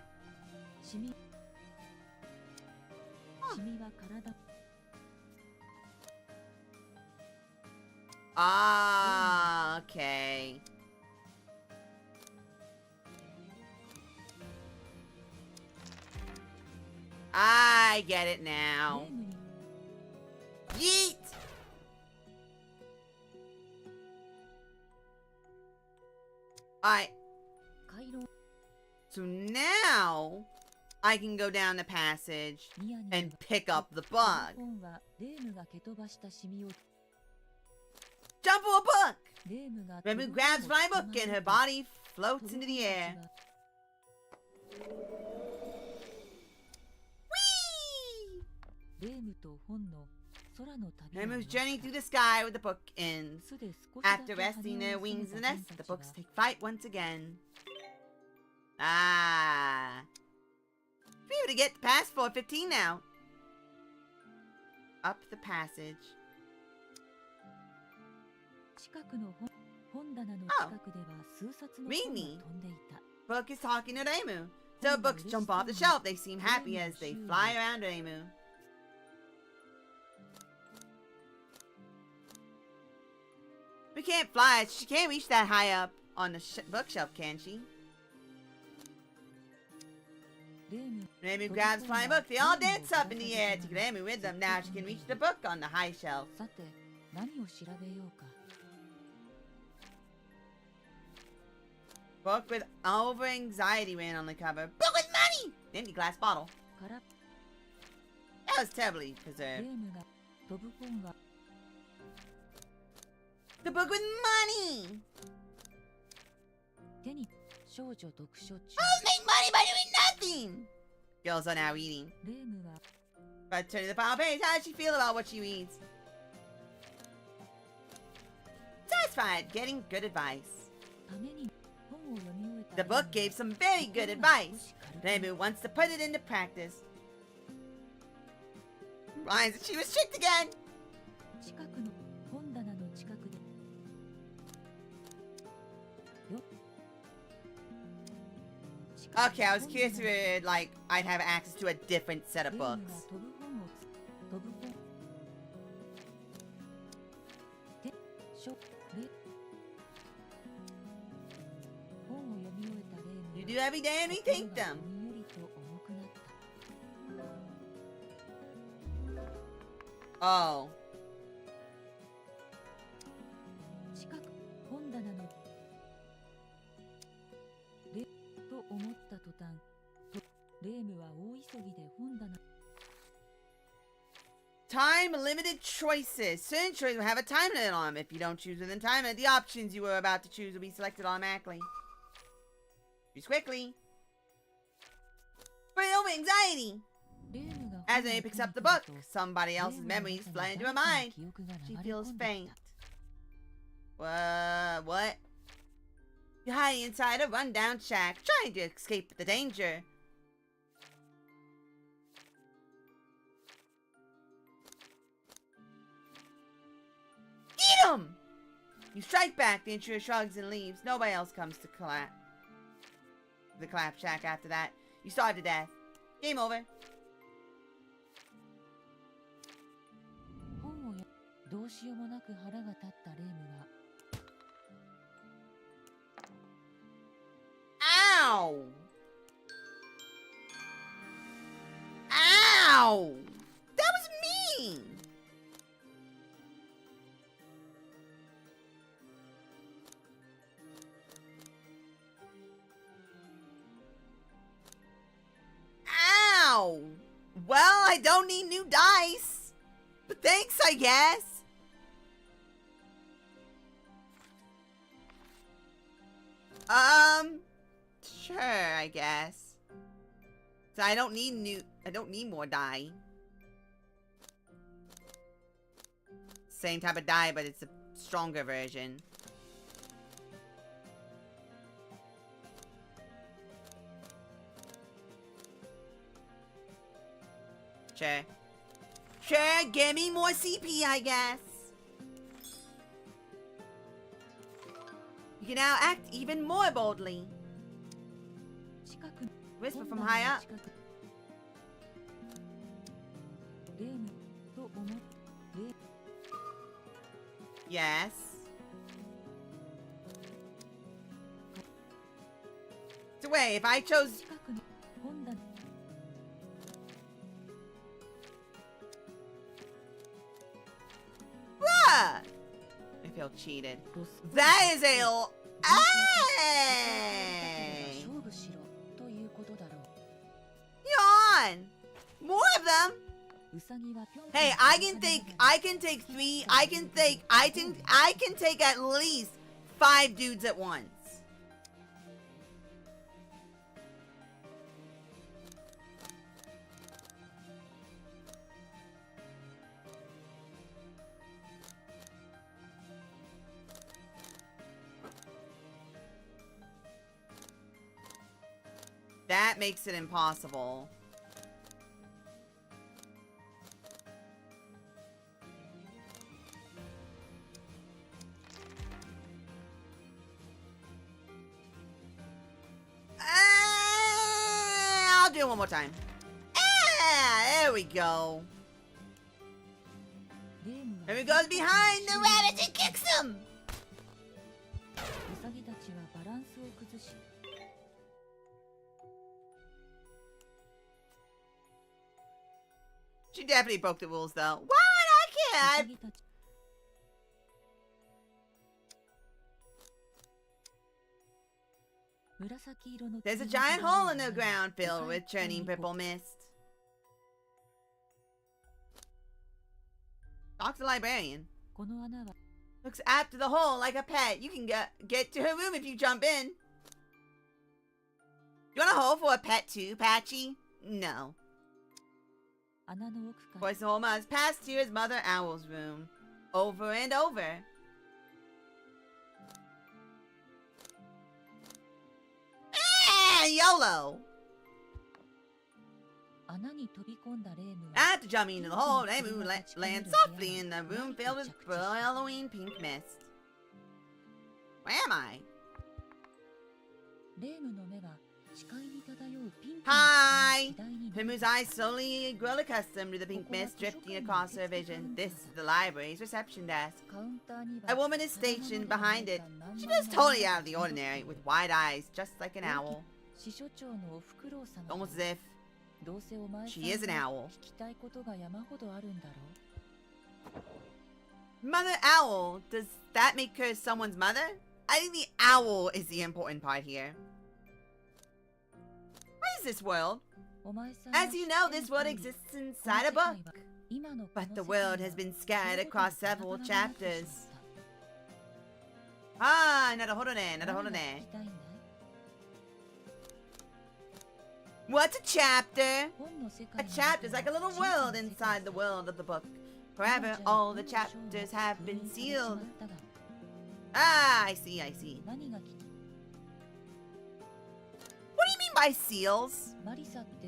Huh. Ah, okay. I get it now. Yeet! Alright. So now I can go down the passage and pick up the bug. Jump for a book! Remu grabs my book and her body floats into the air. Whee! Remu's journey through the sky with the book ends. After resting their wings in the nest, the books take flight once again. Ah. Be able to get past floor 15 now. Up the passage. Oh. Read me. Book is talking to Remu. So books jump off the shelf. They seem happy as they fly around Remu. We can't fly. She can't reach that high up on the bookshelf, can she? Remu grabs flying book. They all dance up in the air to get Remu with them. Now she can reach the book on the high shelf. Book with over anxiety written on the cover. Book with money! Empty glass bottle. That was terribly preserved. The book with money! I'll make money by doing nothing! Girls are now reading. But turning the final page, how does she feel about what she reads? Satisfied, getting good advice. The book gave some very good advice. Remu wants to put it into practice. Reminds that she was tricked again. Okay, I was curious if like I'd have access to a different set of books. You do every day and rethink them. Oh. Time limited choices. Certain choices will have a time limit on them. If you don't choose within time limit, the options you were about to choose will be selected automatically. Choose quickly. Bring over anxiety. As Amy picks up the book, somebody else's memories fly into her mind. She feels faint. What? You're hiding inside a rundown shack, trying to escape the danger. Eat 'em! You strike back, the intruder shrugs and leaves. Nobody else comes to the clap shack after that. You starve to death. Game over. Ow! Ow! That was mean! Ow! Well, I don't need new dice. But thanks, I guess. Sure, I guess. So I don't need more dye. Same type of dye, but it's a stronger version. Sure. Sure, give me more CP, I guess. You can now act even more boldly. Whisper from high up. Yes. So wait, if I chose... Bruh! I feel cheated. That is a Hey! Yawn! More of them! Hey, I can take three, I can take at least 5 dudes at once. That makes it impossible. I'll do it one more time. There we go. And he goes behind the rabbit and kicks him. She definitely broke the rules, though. What? I can't. There's a giant hole in the ground filled with churning purple mist. Talk to the librarian. Looks after the hole like a pet. You can get to her room if you jump in. You want a hole for a pet too, Patchy? No. Voice the hole must pass to his mother owl's room. Over and over. YOLO! After jumping into the hole, Reimu lands softly in the room filled with billowing pink mist. Where am I? Hi! Reimu's eyes slowly grow accustomed to the pink mist drifting across her vision. This is the library's reception desk. A woman is stationed behind it. She looks totally out of the ordinary, with wide eyes, just like an owl. Almost as if she is an owl. Mother owl. Does that make her someone's mother? I think the owl is the important part here. What is this world? As you know, this world exists inside a book. But the world has been scattered across several chapters. Ah, naruhodo ne, naruhodo ne. What's a chapter? A chapter is like a little world inside the world of the book. Forever, all the chapters have been sealed. Ah, I see, I see. What do you mean by seals?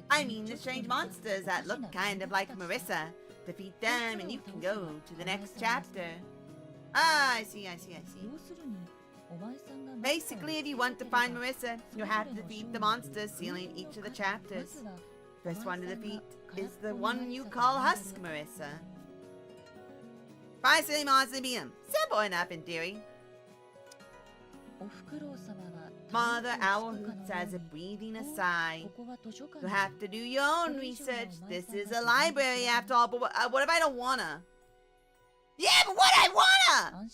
I mean the strange monsters that look kind of like Marisa. Defeat them and you can go to the next chapter. Ah, I see, I see, I see. Basically, if you want to find Marisa, you have to defeat the monsters sealing each of the chapters. First one to defeat is the one you call Husk Marisa. Find silly monsters and beat them. Simple enough in theory. Mother Owl hoots as if breathing a sigh. You have to do your own research. This is a library after all, but what if I don't wanna? Yeah, but what I wanna!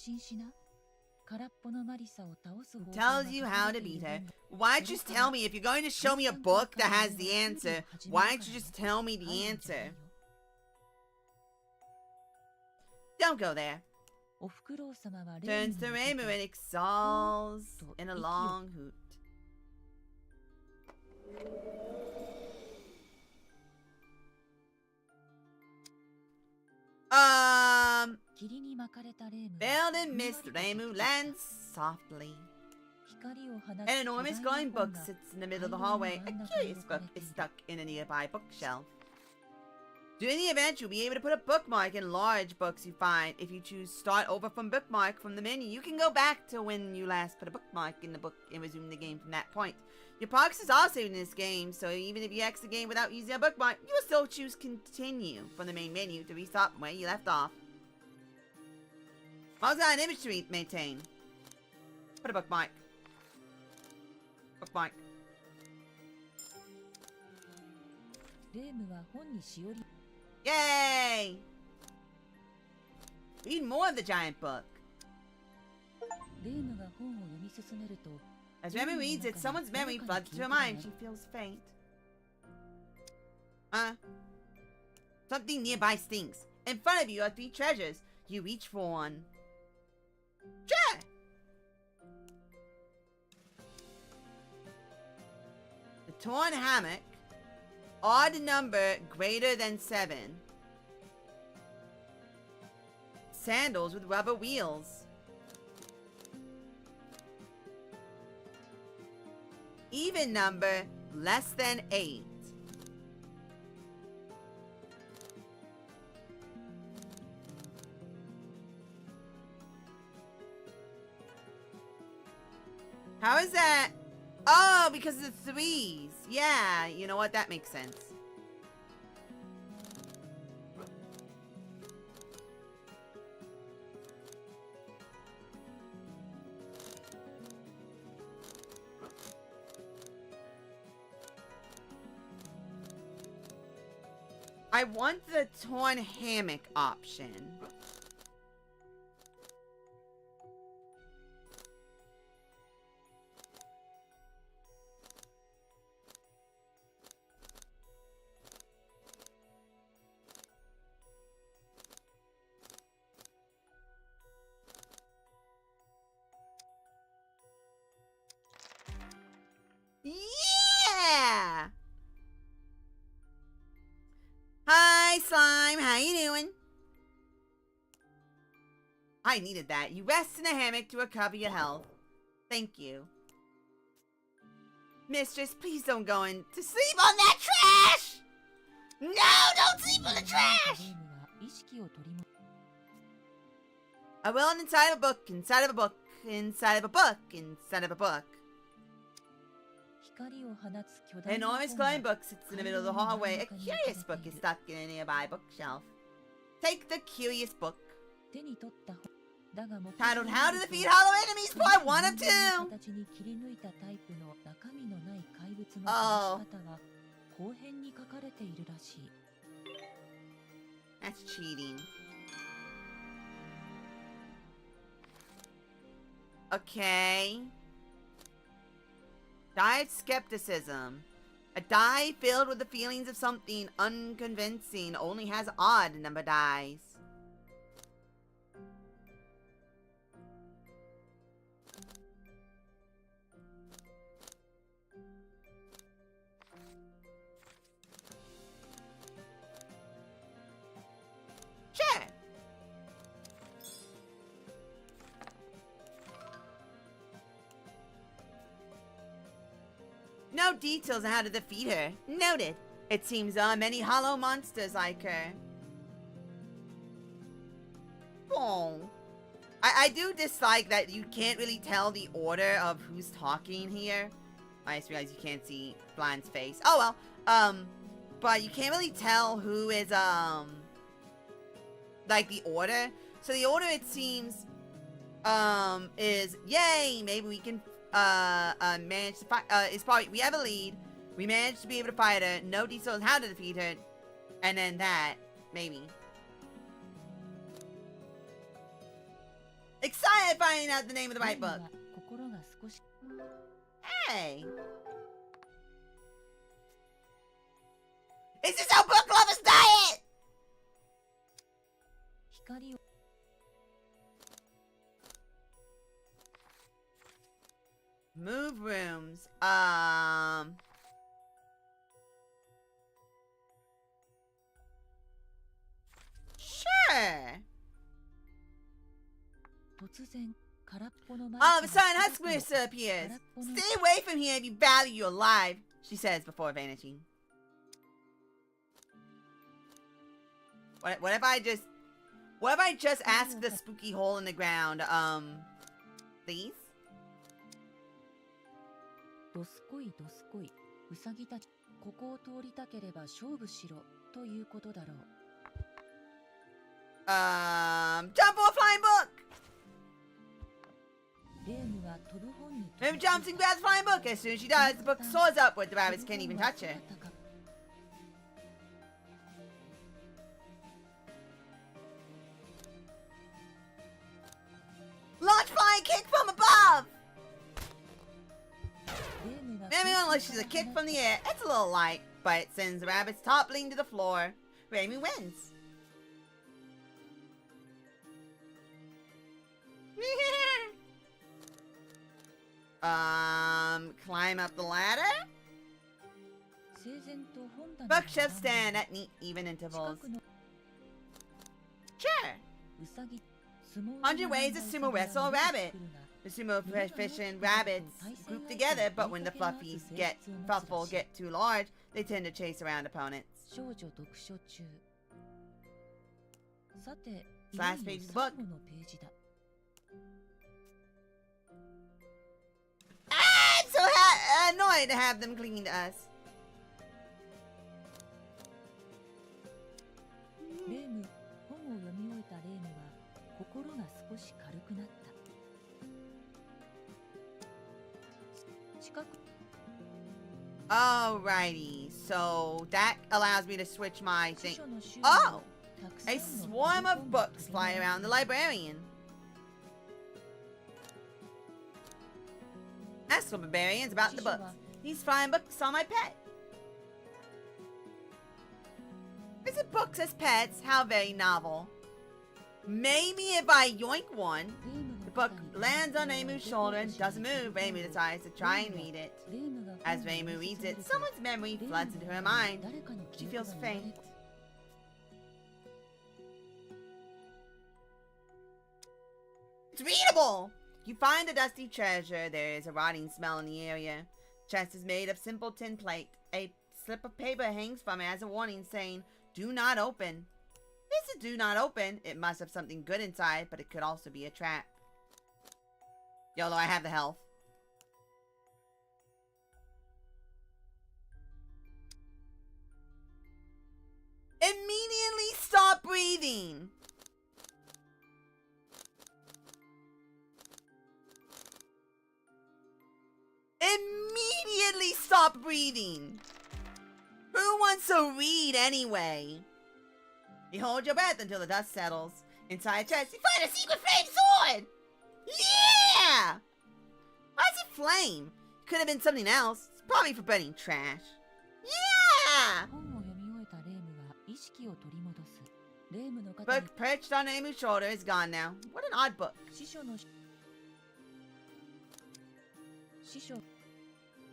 Tells you how to beat her. Why don't you just tell me if you're going to show me a book that has the answer? Why don't you just tell me the answer? Don't go there. Turns to Reimu and exhales in a long hoot. Veiled in mist, Reimu lands softly. An enormous glowing book sits in the middle of the hallway. A curious book is stuck in a nearby bookshelf. During the event, you'll be able to put a bookmark in large books you find. If you choose Start Over from Bookmark from the menu, you can go back to when you last put a bookmark in the book and resume the game from that point. Your progress is also in this game, so even if you exit the game without using a bookmark, you will still choose Continue from the main menu to restart from where you left off. Also got an image to maintain. Put a bookmark. Bookmark. Yay! Read more of the giant book. As memory reads it, someone's memory floods to her mind. She feels faint. Something nearby stinks. In front of you are 3 treasures. You reach for one. Sure! The torn hammock. Odd number greater than 7. Sandals with rubber wheels. Even number less than 8. How is that? Oh, because of the 3s. Yeah, you know what? That makes sense. I want the torn hammock option. Yeah! Hi, Slime. How you doing? I needed that. You rest in a hammock to recover your health. Thank you. Mistress, please don't go in to sleep on that trash! No, don't sleep on the trash! A will inside of a book, inside of a book, inside of a book, inside of a book. An enormous glowing book sits in the middle of the hallway. A curious book is stuck in a nearby bookshelf. Take the curious book. Titled How to Defeat Hollow Enemies, Part 1 of 2! Oh. That's cheating. Okay. Diet skepticism. A die filled with the feelings of something unconvincing only has odd number dies. Sure. No details on how to defeat her. Noted. It seems there are many hollow monsters like her. Oh. I do dislike that you can't really tell the order of who's talking here. I just realized you can't see Blind's face. Oh well. But you can't really tell who is, like the order. So the order, it seems, is, yay, maybe we can manage to fight, it's probably, we have a lead, we managed to be able to fight her, no details how to defeat her, and then that, maybe. Excited finding out the name of the right book. Hey! Is this how book lovers diet? Move rooms. Sure. All of a sudden, Husk Marisa appears. Stay away from here if you value your life, she says before vanishing. What if I just ask the spooky hole in the ground, please? Jump for a flying book! Maybe jumps and grabs a flying book. As soon as she does, the book soars upward. The rabbits can't even touch her. Launch flying kick from above! Maybe unless she's a kick from the air. It's a little light, but it sends the rabbits toppling to the floor. Raimi wins. Climb up the ladder? Bookshelves stand at neat, even intervals. Sure. 100 ways to sumo wrestle a rabbit. The sumo proficient rabbits group together, but when the fluffies get too large, they tend to chase around opponents. Last page of the book. I'm so annoyed to have them clinging to us. Alrighty, so that allows me to switch my thing. Oh! A swarm of books fly around the librarian. Ask the barbarians about the books. These fine books are my pet. Visit books as pets? How very novel. Maybe if I yoink one, the book lands on Reimu's shoulder and doesn't move. Reimu decides to try and read it. As Reimu reads it, someone's memory floods into her mind. She feels faint. It's readable! You find a dusty treasure. There is a rotting smell in the area. The chest is made of simple tin plate. A slip of paper hangs from it as a warning saying, "Do not open." This is "do not open." It must have something good inside, but it could also be a trap. YOLO, I have the health. Immediately stop breathing. Immediately stop breathing. Who wants to read anyway? You hold your breath until the dust settles. Inside a chest, you find a secret flame sword! Yeah! Why is it flame? Could have been something else. It's probably for burning trash. Yeah! Book perched on Reimu's shoulder is gone now. What an odd book.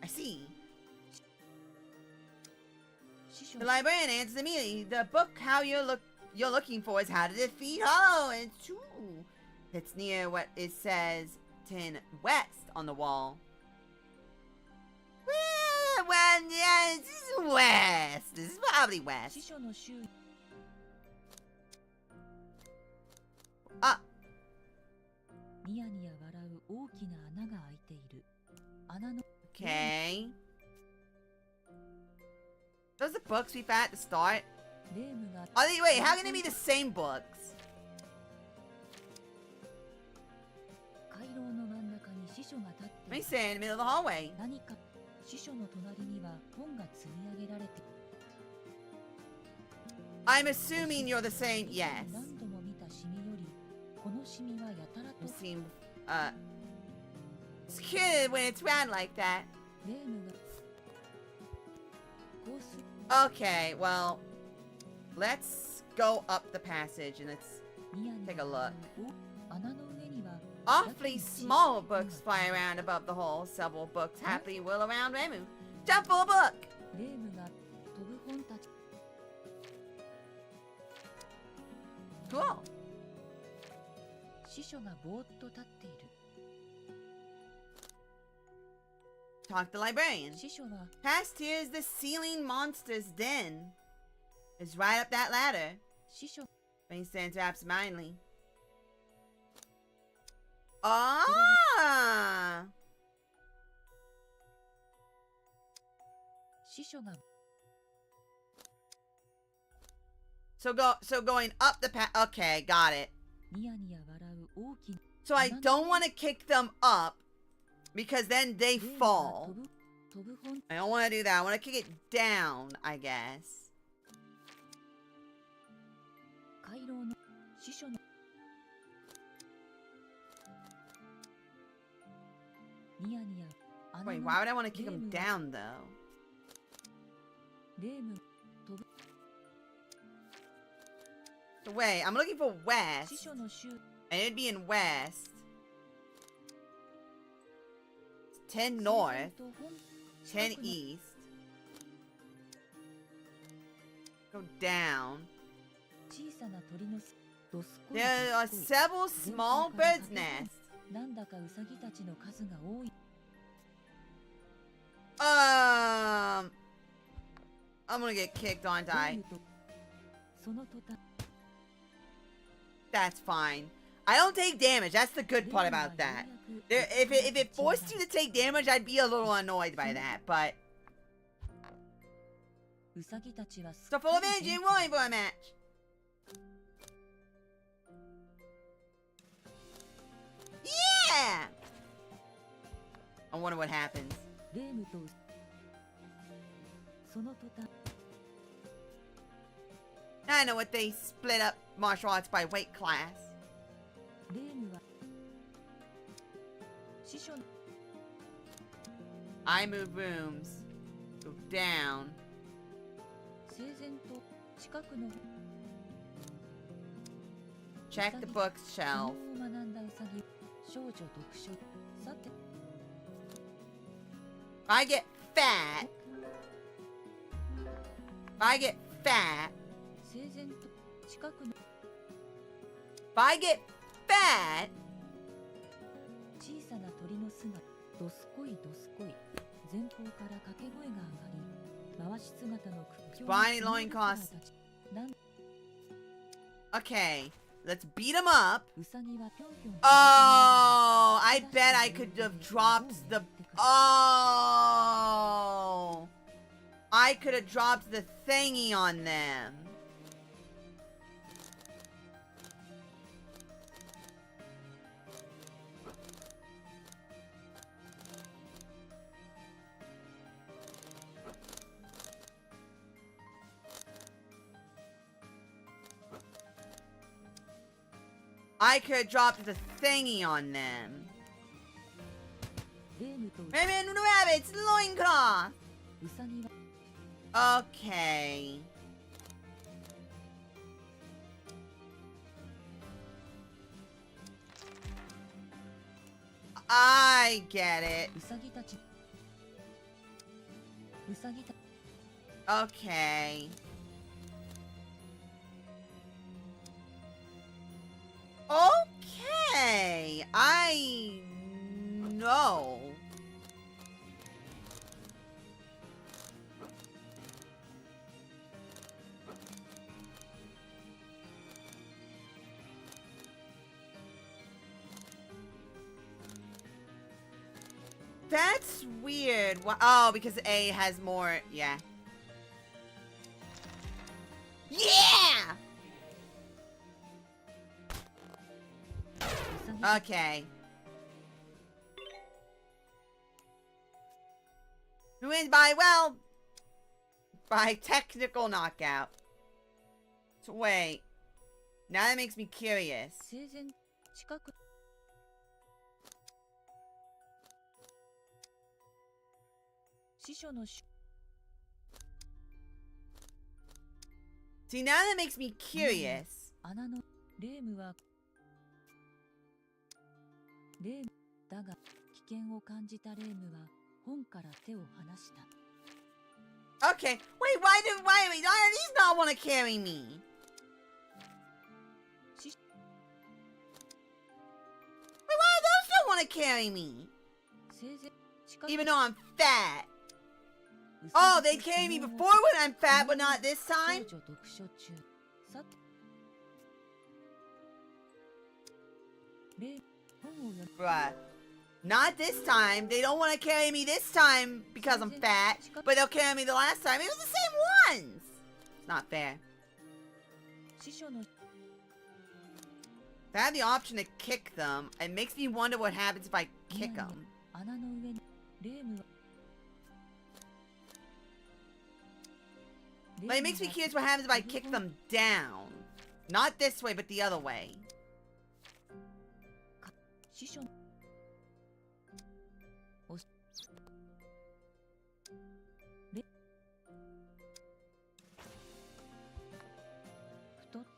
I see. The librarian answers immediately. The book you're looking for is How to Defeat TOUHOU, and it's true. It's near what it says 10 West on the wall. Well, yeah, this is West. This is probably West. Ah. Okay. Those are the books we found at the start. Are they, wait, how can they be the same books? Let me say in the middle of the hallway. I'm assuming you're the same. Yes. You seem scared when it's round like that. Okay, well, let's go up the passage and let's take a look. Awfully small books fly around above the hole. Several books happily whirl around Reimu. Jump for a book! Cool. Talk to the librarian. Past here is the ceiling monster's den. It's right up that ladder. He stands absentmindedly. Ah! So going up the path. Okay, got it. So I don't want to kick them up because then they fall. I don't want to do that. I want to kick it down, I guess. Wait, why would I want to kick him down, though? So wait, I'm looking for west. And it'd be in west. 10 north. 10 east. Go down. There are several small birds' nests. I'm gonna get kicked, aren't I? That's fine. I don't take damage. That's the good part about that. If it forced you to take damage, I'd be a little annoyed by that, but... So full of energy and willing for a match. Yeah! I wonder what happens. I know what they split up martial arts by weight class. I move rooms. Go down. Check the bookshelf. I get fat. I get fat. If I get fat, spiny loincloth. Okay, let's beat him up. Oh, I bet I could have dropped the... Oh, I could have dropped the thingy on them. I could drop the thingy on them. Raven Rabbit's loincloth! Okay. I get it. Okay. Okay, I know. That's weird. Oh, because A has more, yeah. Yeah! Okay. Who wins by, well, by technical knockout. So wait. Now that makes me curious. See, now that makes me curious. Okay, wait, why these not want to carry me? Wait, why do those don't want to carry me? Even though I'm fat. Oh, they carry me before when I'm fat, but not this time? Bruh. Not this time. They don't want to carry me this time because I'm fat, but they'll carry me the last time. It was the same ones. It's not fair. I have the option to kick them. It makes me wonder what happens if I kick them. But it makes me curious what happens if I kick them down. Not this way, but the other way.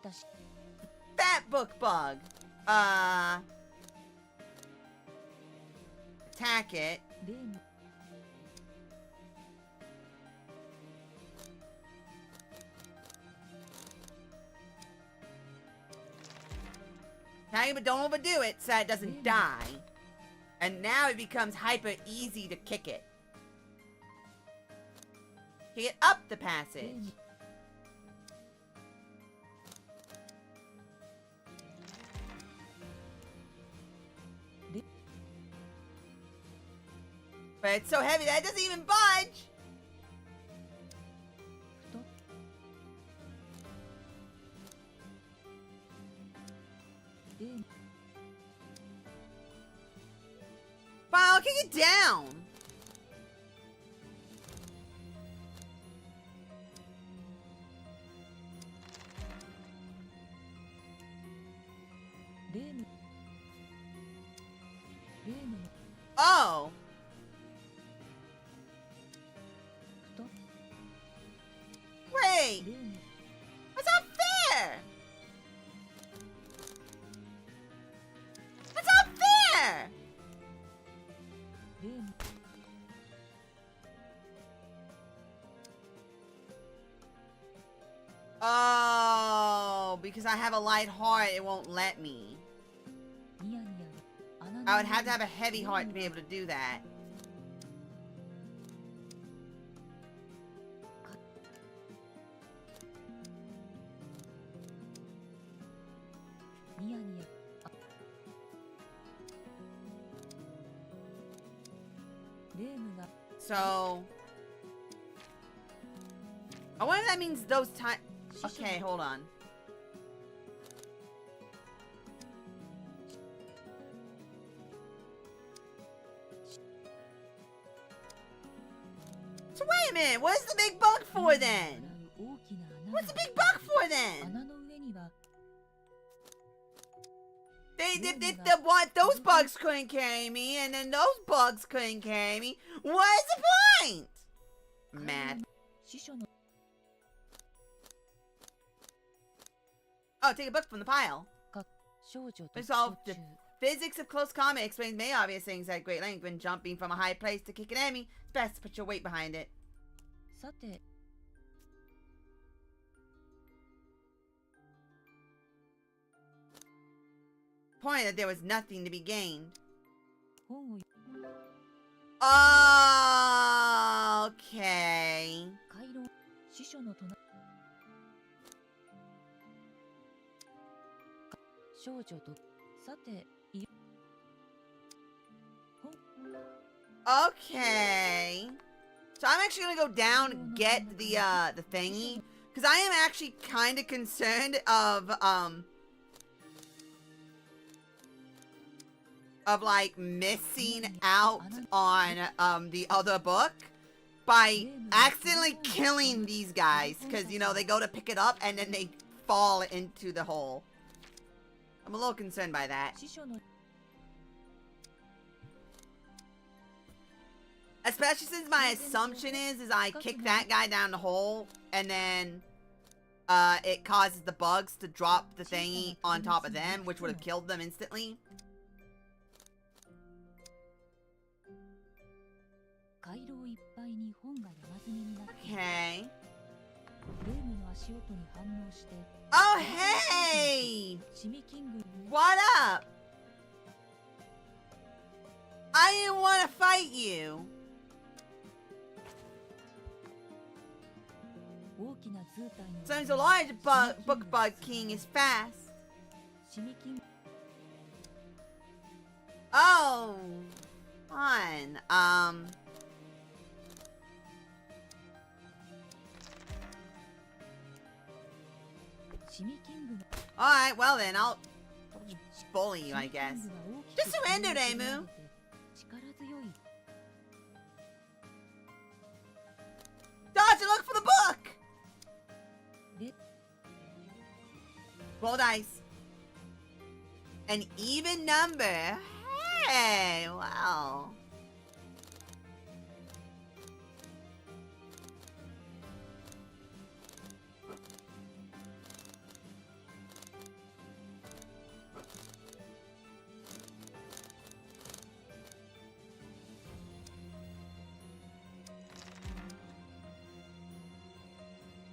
Fat book bug. Attack it. Attack it, but don't overdo it so it doesn't die. And now it becomes hyper easy to kick it. Kick it up the passage. But it's so heavy that it doesn't even budge! Fine, I'll kick it down! Oh! Wait! That's not fair! That's not fair! Oh, because I have a light heart, it won't let me. I would have to have a heavy heart to be able to do that. So, I wonder if that means those time. Okay, hold on. So wait a minute, what is the big bug for then? What's the big bug for then? Those bugs couldn't carry me, and then those bugs couldn't carry me. What is the point? Mad. Oh, take a book from the pile. Resolve the physics of close combat explains many obvious things at great length. When jumping from a high place to kick an enemy, it's best to put your weight behind it. Point that there was nothing to be gained. Okay. Okay. So I'm actually gonna go down and get the thingy, because I am actually kind of concerned of like missing out on the other book by accidentally killing these guys, because you know they go to pick it up and then they fall into the hole. I'm a little concerned by that. Especially since my assumption is I kick that guy down the hole and then it causes the bugs to drop the thingy on top of them, which would have killed them instantly. Okay. Oh, hey! What up? I didn't want to fight you. Seems a large book bug king is fast. Oh, fun. Alright, well then, I'll just bully you, I guess. Just surrender, Reimu. Dodge and look for the book! Roll dice. An even number. Hey, wow.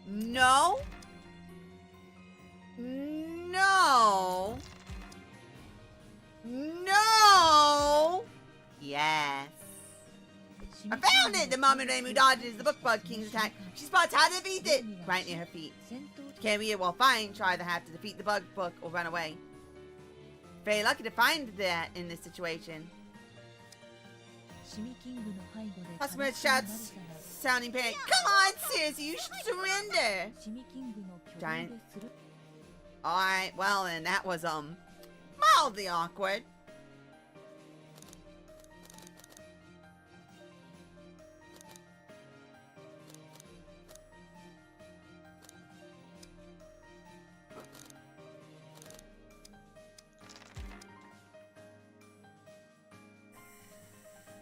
No. No. No. Yes. I found it! The moment Reimu dodges the book bug king's attack, she spots how to defeat it right near her feet. She can't be it while fine, she'll either have to defeat the bug book or run away. Very lucky to find that in this situation. Customer shouts, sounding panic. Come on, seriously, you should surrender! Giant. Alright, well then, that was, mildly awkward.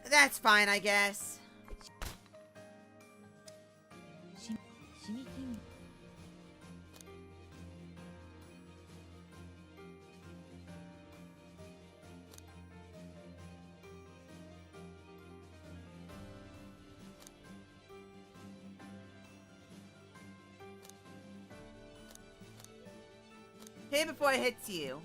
That's fine, I guess. Hit before it hits you.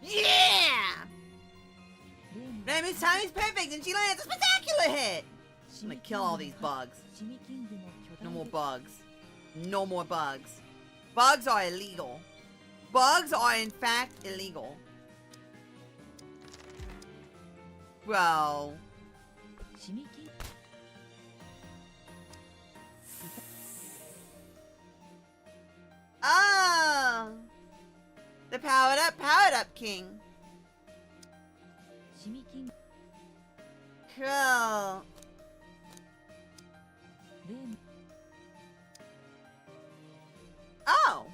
Yeah! Reimu's timing's perfect and she lands a spectacular hit! I'm gonna kill all these bugs. No more bugs. No more bugs. Bugs are illegal. Bugs are in fact illegal. Bro. Oh! The powered up king. Cool. Oh!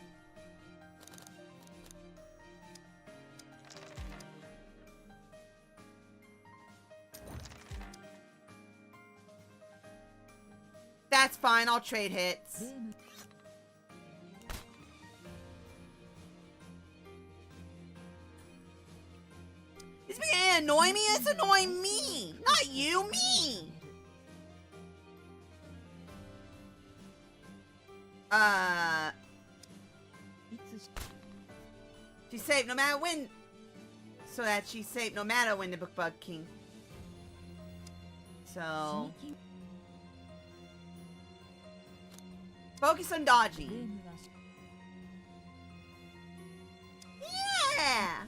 That's fine, I'll trade hits. It's beginning to annoy me? It's annoying me! Not you, me! She's safe no matter when. So that she's safe no matter when the book bug king. So. Focus on dodging. Yeah!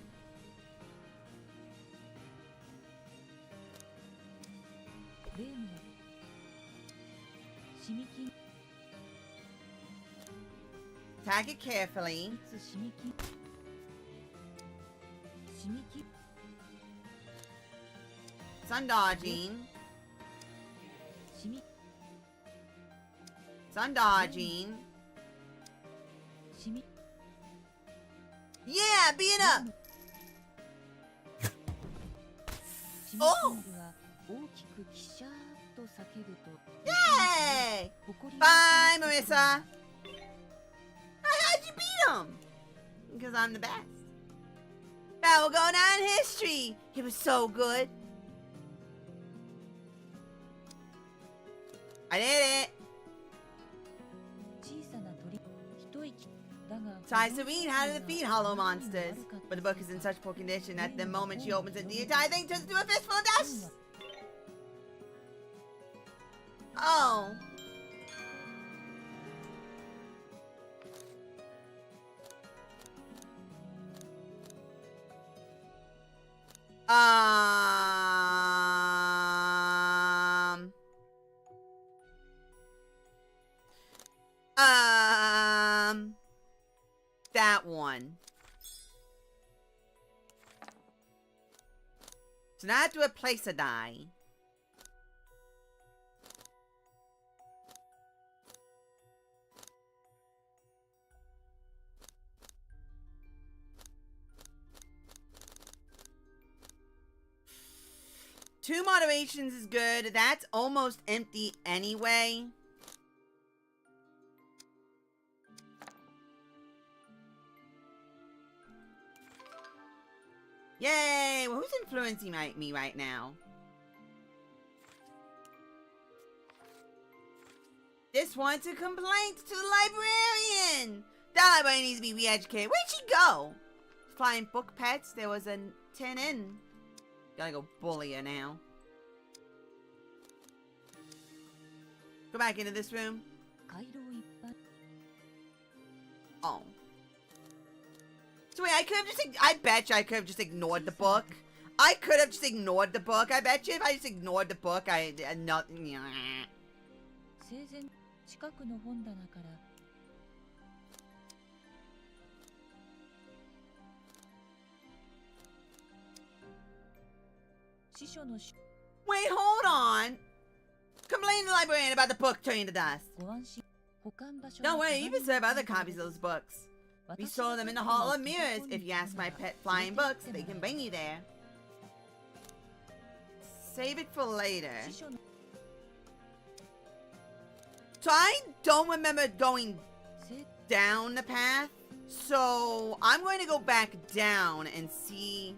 Attack it carefully. Sun dodging. Sun dodging. Yeah, being up. Oh! Yay! Bye, Marisa. How'd you beat him? Because I'm the best. That will go down in history. He was so good. I did it. Tries to read how to defeat hollow monsters, but the book is in such poor condition that the moment she opens it, the entire thing turns into a fistful of dust. Oh. That one. So now I have to replace a die. Two moderations is good. That's almost empty anyway. Yay! Well, who's influencing me right now? This wants a complaint to the librarian! That librarian needs to be re-educated. Where'd she go? Flying book pets. There was a 10 in. Gotta go bully her now. Go back into this room. Oh. So wait, I bet you I could have just ignored the book. I could have just ignored the book. I bet you if I just ignored the book, nothing. Wait, hold on. Complain to the librarian about the book turning to dust. Don't worry, you can serve other copies of those books. We store them in the Hall of Mirrors. If you ask my pet flying books, they can bring you there. Save it for later. So I don't remember going down the path. So I'm going to go back down and see.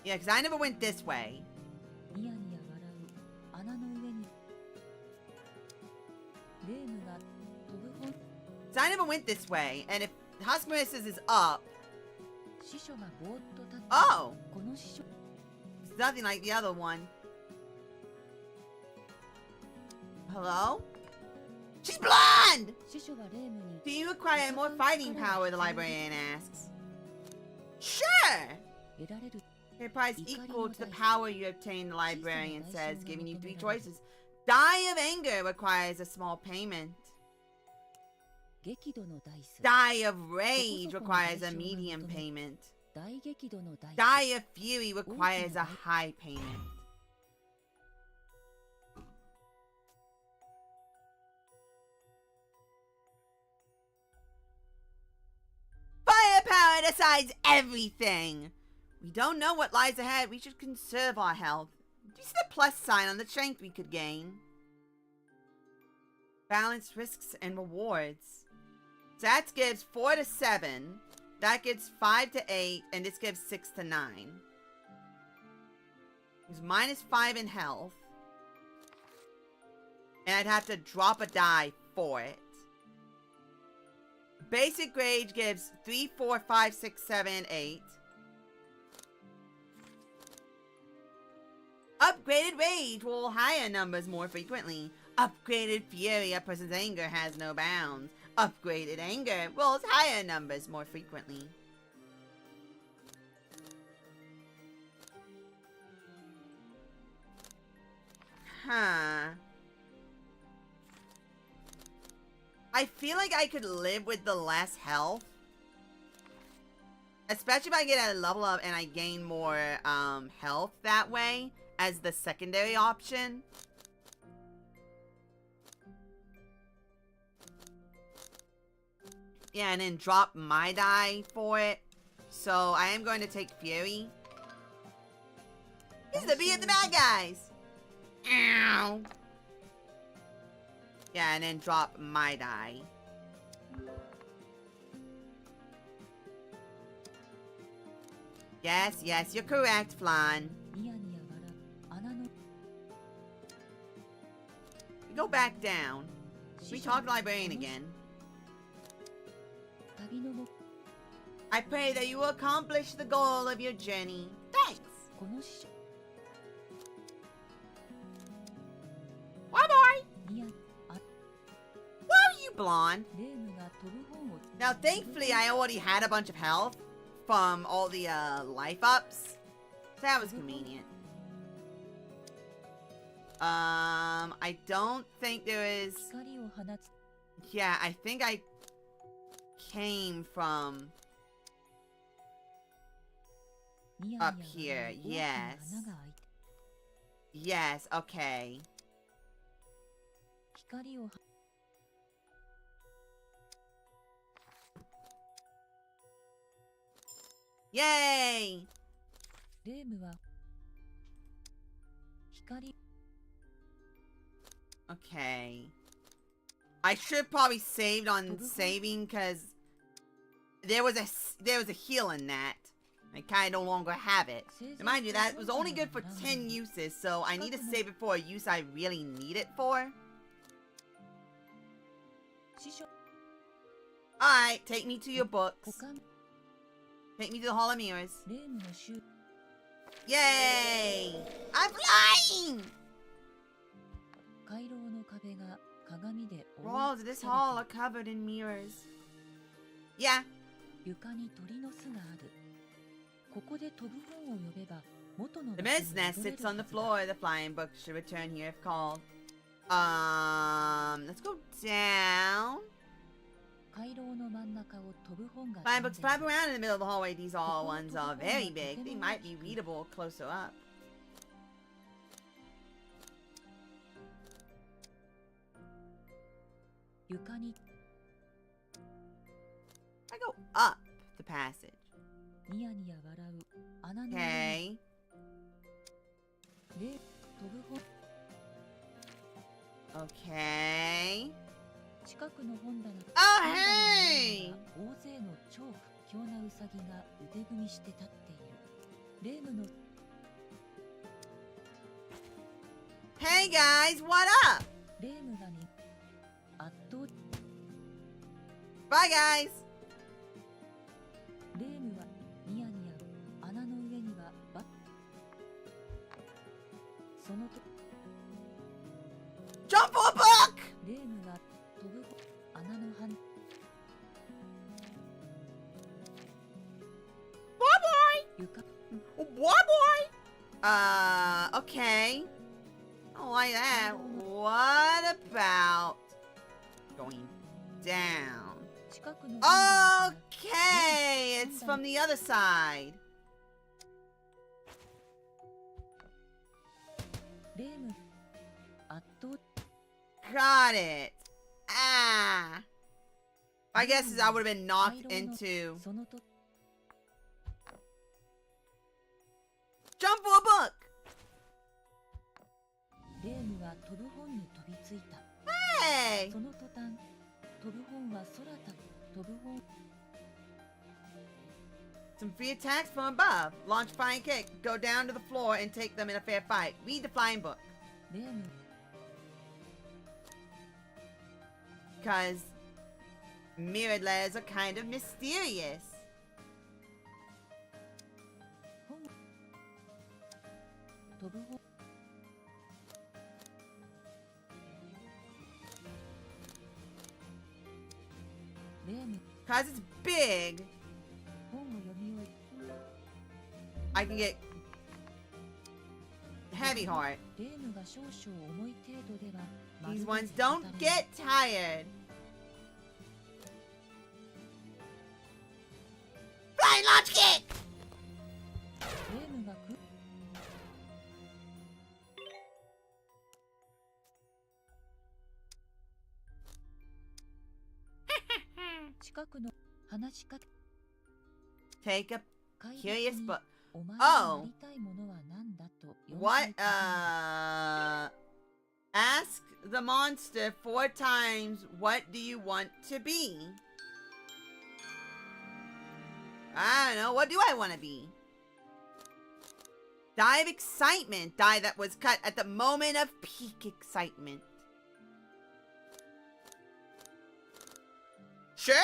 Yeah, because I never went this way. So I never went this way, and if House Marissa's is up. Oh! It's nothing like the other one. Hello? She's blonde! Do you require more fighting power, the librarian asks. Sure! Your prize equal to the power you obtain, the librarian says, giving you 3 choices. Die of anger requires a small payment. Die of rage requires a medium payment. Die of fury requires a high payment. Firepower decides everything! We don't know what lies ahead. We should conserve our health. Do you see the plus sign on the strength we could gain? Balance risks and rewards. So that gives 4 to 7. That gives 5 to 8. And this gives 6 to 9. It's -5 in health. And I'd have to drop a die for it. Basic rage gives 3, 4, 5, 6, 7, 8. Upgraded rage will higher numbers more frequently. Upgraded fury, a person's anger has no bounds. Upgraded anger rolls higher numbers more frequently. Huh. I feel like I could live with the less health. Especially if I get a level up and I gain more health that way as the secondary option. Yeah, and then drop my die for it. So I am going to take Fury. This is the beat of the bad guys. Ow. Yeah, and then drop my die. Yes, yes, you're correct, Flan. Go back down. We talk librarian again. I pray that you will accomplish the goal of your journey. Thanks. Why, boy? Why are you blonde? Now, thankfully, I already had a bunch of health from all the life ups. So that was convenient. I don't think there is... Yeah, I think I came from up here. Yes. Yes, okay. Yay! Okay. I should probably saved on saving because there was a heal in that. I kind of no longer have it. And mind you, that was only good for 10 uses, so I need to save it for a use I really need it for. Alright, take me to your books. Take me to the Hall of Mirrors. Yay! I'm flying! Walls of this hall are covered in mirrors. Yeah. The mare's nest sits on the floor. The flying book should return here if called. Let's go down. Flying books flap around in the middle of the hallway. These all ones are very big. They might be readable closer up. I go up the passage. Okay. Okay. Oh, hey! Hey guys, what up? Bye guys! Jump for a book! Boy boy! Okay. I don't like that. What about going down? Okay, it's from the other side. Got it. Ah. I guess I would have been knocked into. Jump for a book! Hey! Some free attacks from above. Launch flying kick. Go down to the floor and take them in a fair fight. Read the flying book. Because mirrored letters are kind of mysterious. Cause it's big, I can get heavy heart. These ones don't get tired. Flying launch kick! Take a curious book. Oh. What? Ask the monster 4 times, what do you want to be? I don't know. What do I want to be? Die of excitement. Die that was cut at the moment of peak excitement. Sure.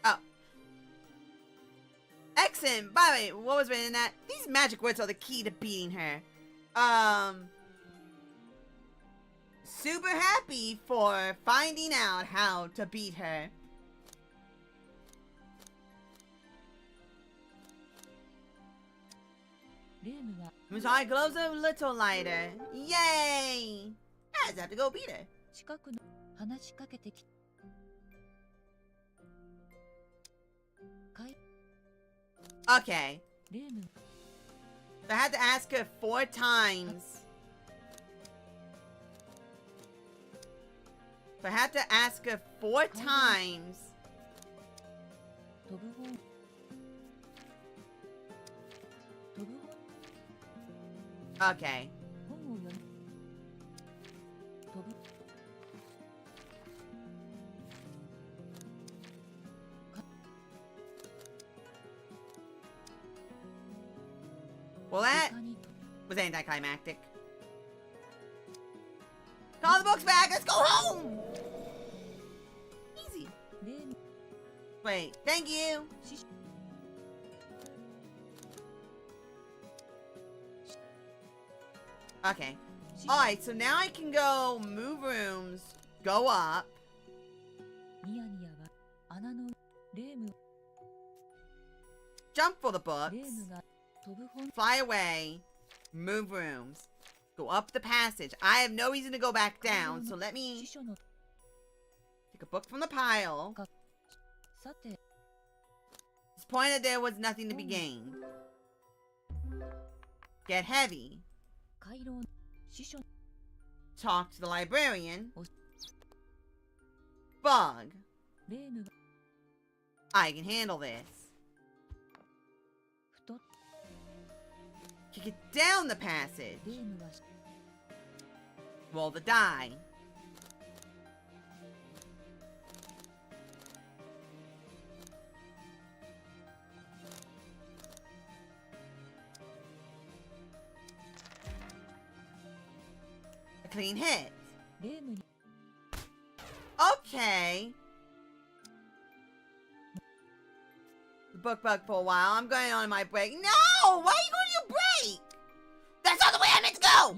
Oh. Excellent. By the way, what was written in that? These magic words are the key to beating her. Super happy for finding out how to beat her. My glows a little lighter. Yay! I just have to go beat her. Okay. I had to ask her 4 times. I had to ask her 4 times. Okay. Well, that was anticlimactic. Call the books back. Let's go home. Easy. Wait. Thank you. Okay. Alright, so now I can go move rooms, go up. Jump for the books. Fly away. Move rooms. Go up the passage. I have no reason to go back down, so let me take a book from the pile. It's pointed there was nothing to be gained. Get heavy. Talk to the librarian. Bug. I can handle this. Kick it down the passage. Roll the die. A clean hit. Okay. The book bug for a while. I'm going on my break. No! Why are you going to your break? That's not the way I meant to go!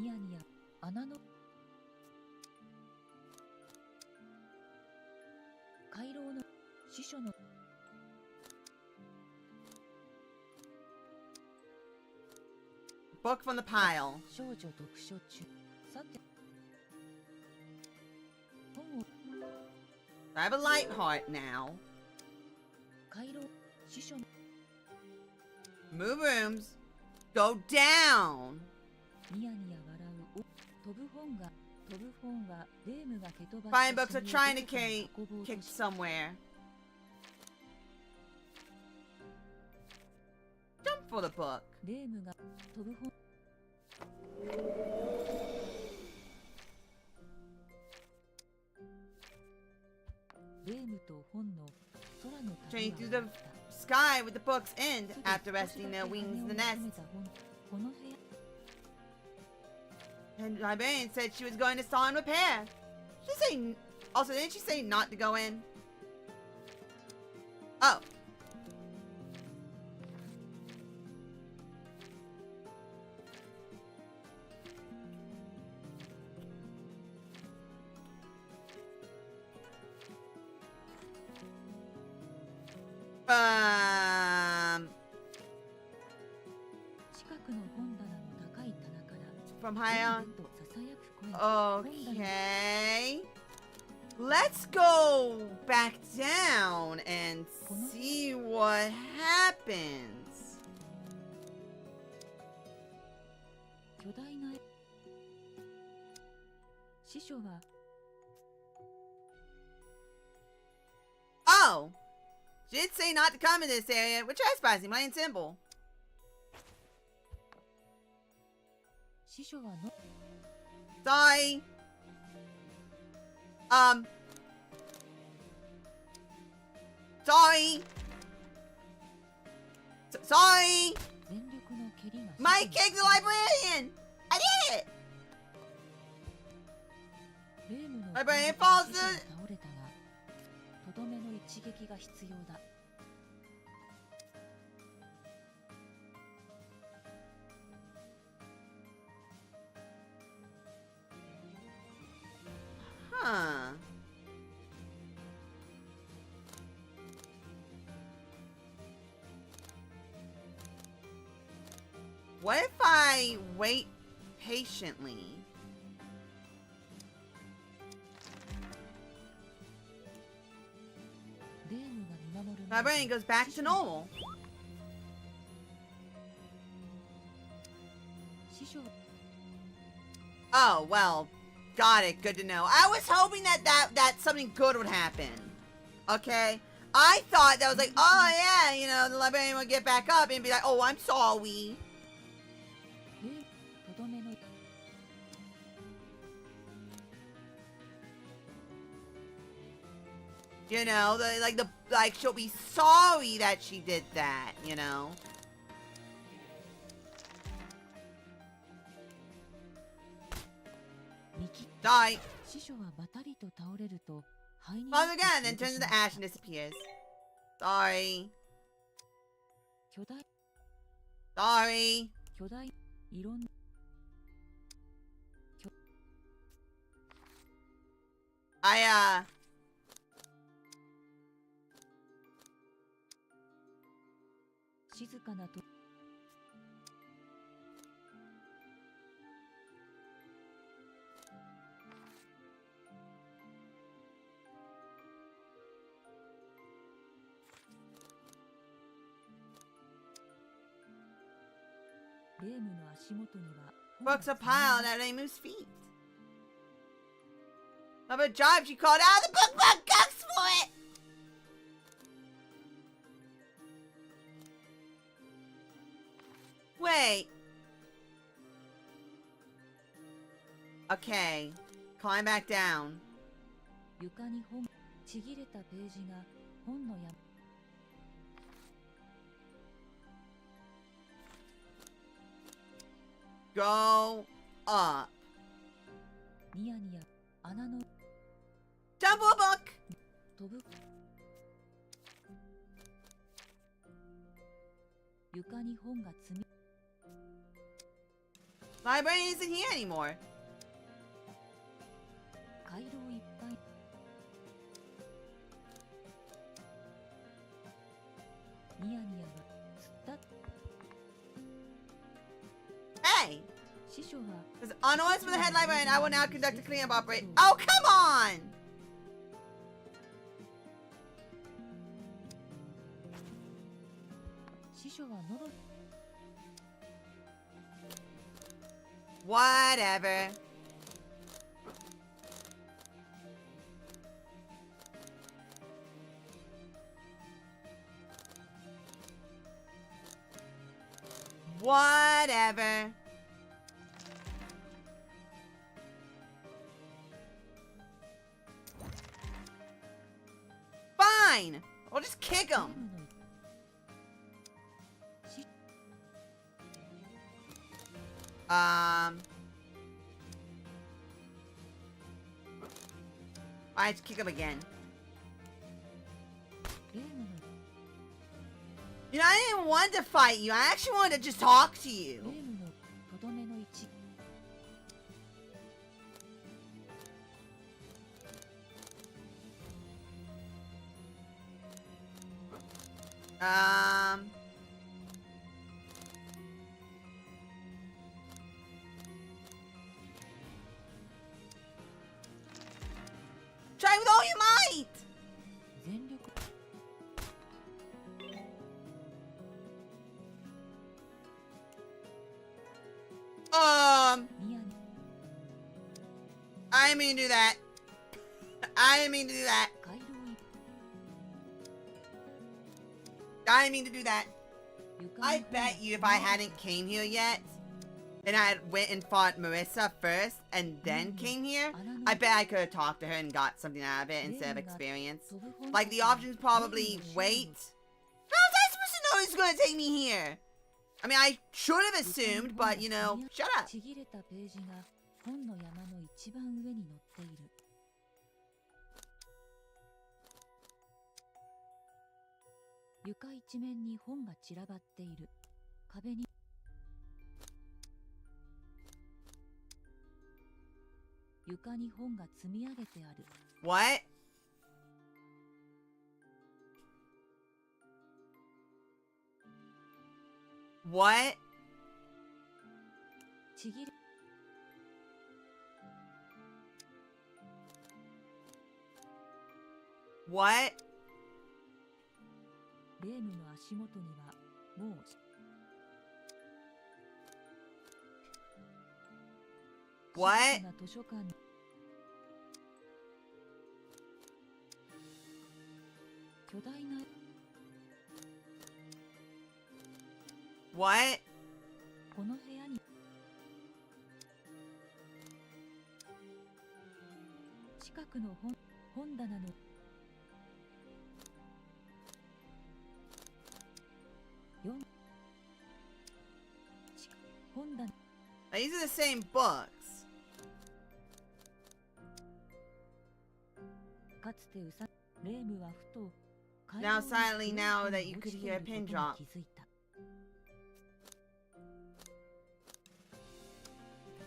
Book from the pile. I have a light heart now. Move rooms. Go down. Fine books are trying to kick somewhere. Jump for the book. Train through the sky with the book's end after resting their wings in the nest. And librarian said she was going to install and repair. She say also didn't she say not to go in? Oh. From high on. Okay. Let's go back down and see what happens. Oh! She did say not to come in this area. We're trespassing, plain and simple. Sorry. Sorry. Sorry. Mike kicked the librarian. I did it. Librarian falls to... Huh. What if I wait patiently? My brain goes back to normal. Oh, well, got it. Good to know. I was hoping that something good would happen. Okay? I thought that was like, oh yeah, you know, the librarian would get back up and be like, oh, I'm sorry. You know, like she'll be sorry that she did that, you know? Die! Falls again, then turns into ash and disappears. Sorry. Sorry. Books are piled at Reimu's feet. Love her job, she called out the book cooks for it! Wait. Okay. Climb back down. Go up. Jump a book! Library isn't here anymore. Hey! There's on orders for the head librarian, I will now conduct a cleanup operation. Oh, come on! Whatever. Whatever. Fine. I'll just kick him. I just kick him again. You know, I didn't want to fight you. I actually wanted to just talk to you. Try with all your might! I didn't mean to do that. I didn't mean to do that. I didn't mean to do that. I bet you if I hadn't came here yet, and I went and fought Marisa first, and then came here, I bet I could have talked to her and got something out of it instead of experience. Like, the options probably wait. How was I supposed to know he was going to take me here? I mean, I should have assumed, but, you know, shut up. What? What? What? What? What? 近くの本棚の These are the same books. かつてレームはふと Now silently, now that you could hear a pin drop.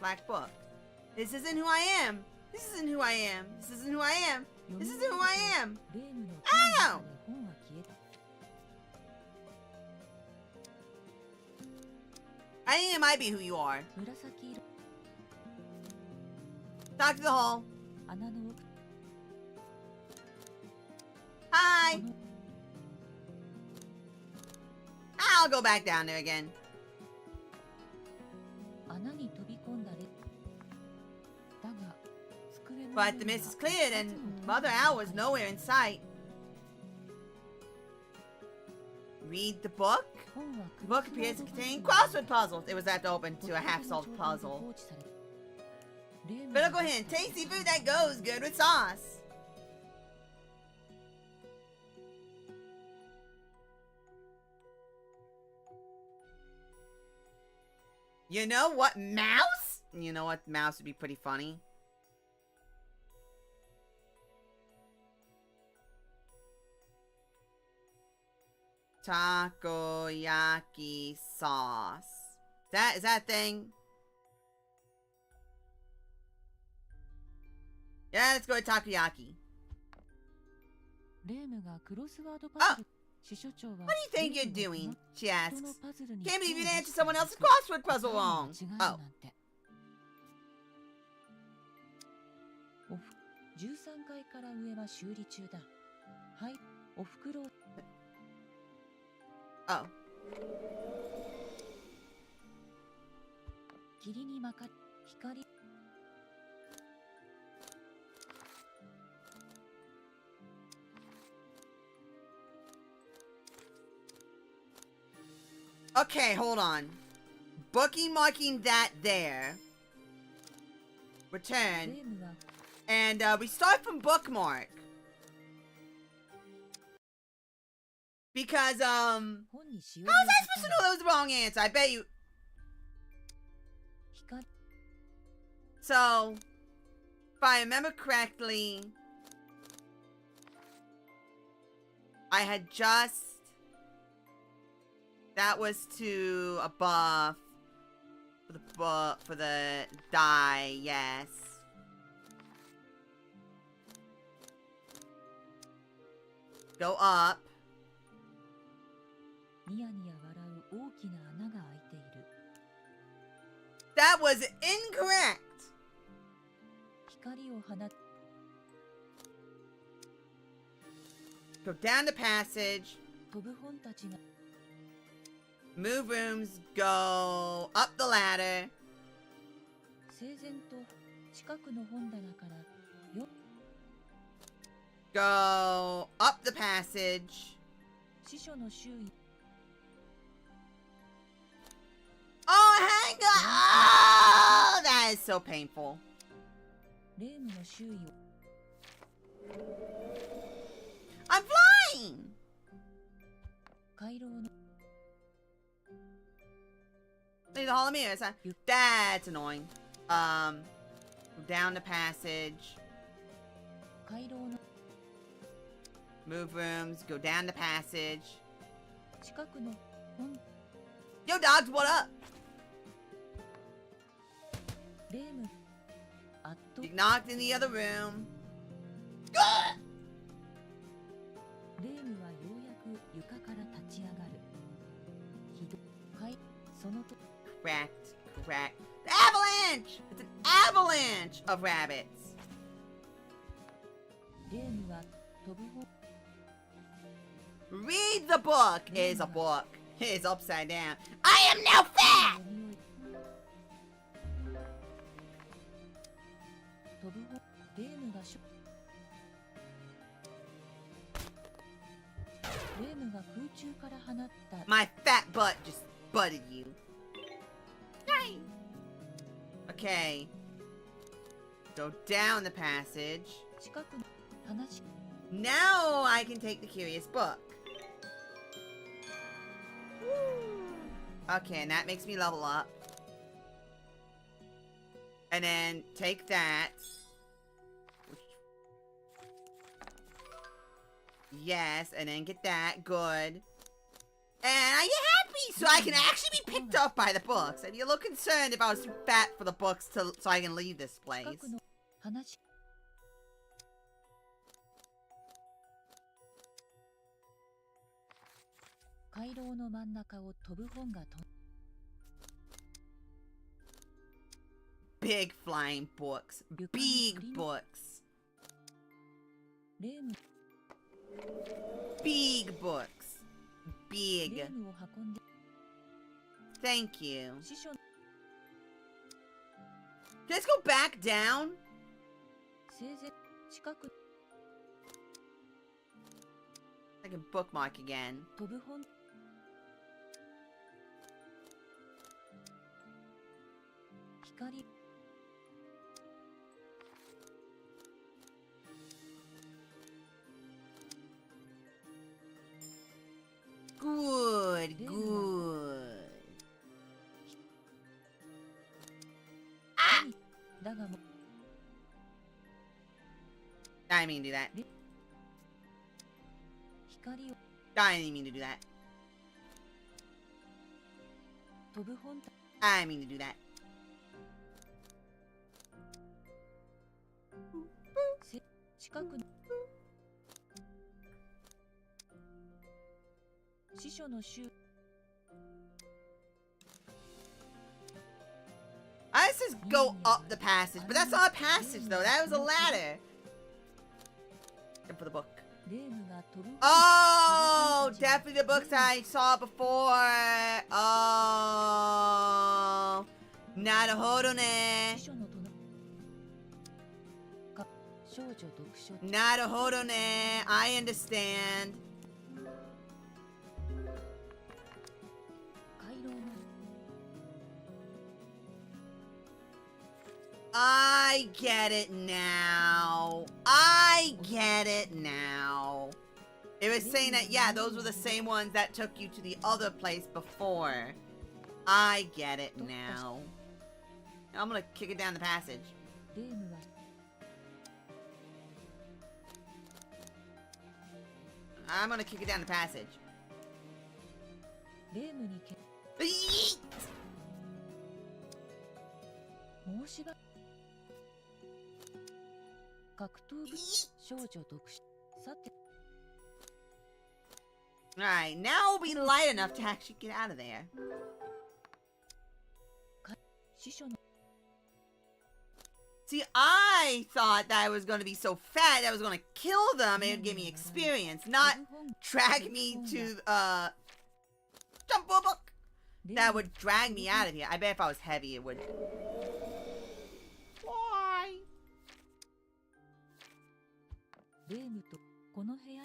Black book. This isn't who I am. This isn't who I am. This isn't who I am. This isn't who I am. I don't know. I think it might be who you are. Talk to the hole. Hi. I'll go back down there again. But the mist is cleared and Mother Owl was nowhere in sight. Read the book? The book appears to contain crossword puzzles. It was left open to a half-solved puzzle. Critical hint, tasty food that goes good with sauce. You know what, mouse? You know what, mouse would be pretty funny. Takoyaki sauce. Is that a thing? Yeah, let's go with takoyaki. Oh! What do you think you're doing? She asks. Can't believe you didn't answer someone else's crossword puzzle wrong. Oh. Oh. Okay, hold on. Marking that there. Return. And we start from bookmark. Because, how was I supposed to know that was the wrong answer? I bet you... So, if I remember correctly, I had just... That was to a buff for the die, yes. Go up. That was incorrect. Go down the passage. Move rooms, go up the ladder. Go up the passage. Oh, hang on! Oh, that is so painful. I'm flying! Leave the hall of mirrors, huh? That's annoying. Go down the passage. Move rooms, go down the passage. Yo, dogs, what up? You knocked in the other room. Gah! Correct. The avalanche! It's an avalanche of rabbits. Read the book is a book. It is upside down. I am now fat! My fat butt just butted you. Okay. Go down the passage. 近くの話 Now I can take the curious book. Okay, and that makes me level up. And then take that. Yes, and then get that. Good. And I get happy, so I can actually be picked up by the books. And you're a little concerned if I was too fat for the books so I can leave this place. 近くの話回廊の真ん中を飛ぶ本が飛ん Big flying books. Big books. レーム Big books. Big. レームを運んで Thank you. 師匠 Let's go back down. せいぜい近く I can bookmark again. 飛ぶ本光 Good, good. Ah! だがも I didn't mean to do that. 光を I didn't mean to do that. 飛ぶ本 I didn't mean to do that. せ近くの師匠の集 I says go up the passage, but that's not a passage though. That was a ladder. Except for the book. レームが飛ぶ Oh, definitely the books I saw before. Oh, なるほどね。師匠の隣か少女読書なるほどね。I understand. 回廊の I get it now. I get it now. It was saying that, yeah, those were the same ones that took you to the other place before. I get it now. I'm gonna kick it down the passage. レームは I'm gonna kick it down the passage. レームにけ Yeet! 申しが格闘部少女読書さて Alright, now we'll be light enough to actually get out of there. 師匠の See, I thought that I was going to be so fat that I was going to kill them and it would give me experience, not 飛ぶ本 drag me to, jump a book. レー That ム would drag me out of here. I bet if I was heavy, it would. Why? レームとこの部屋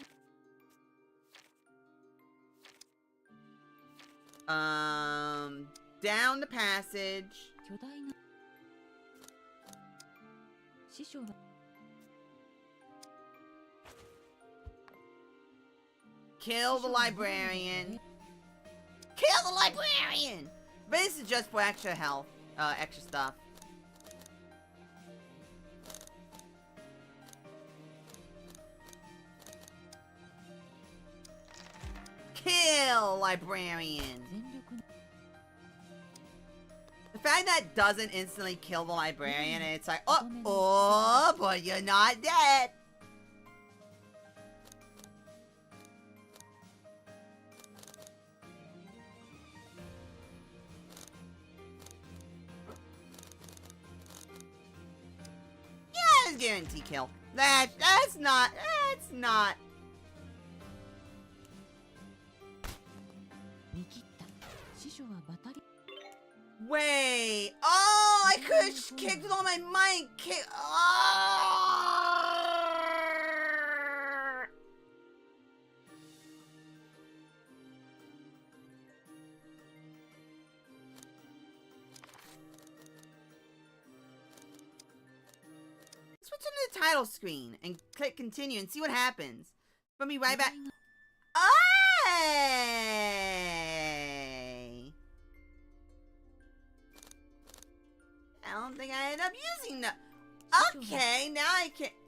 Down the passage. 巨大な師匠は Kill the librarian. Kill the librarian! But this is just for extra health, extra stuff. Kill librarian. 全力の The fact that it doesn't instantly kill the librarian and it's like, oh, but you're not dead. Yeah, it's guarantee kill. That's not.見切った師匠はバタリ Wait. Oh, I could have kicked with all my might. Switch into the title screen and click continue and see what happens. Put me right back. Hey! I don't think I ended up using that. Okay,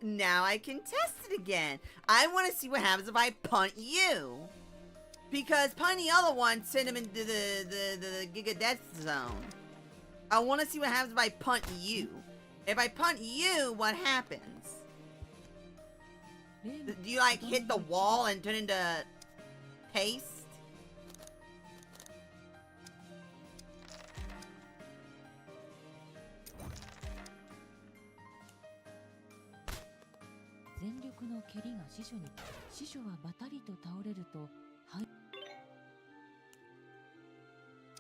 now I can test it again. I want to see what happens if I punt you. Because punting the other one sent him into the Giga Death Zone. I want to see what happens if I punt you. If I punt you, what happens? Do you like hit the wall and turn into paste?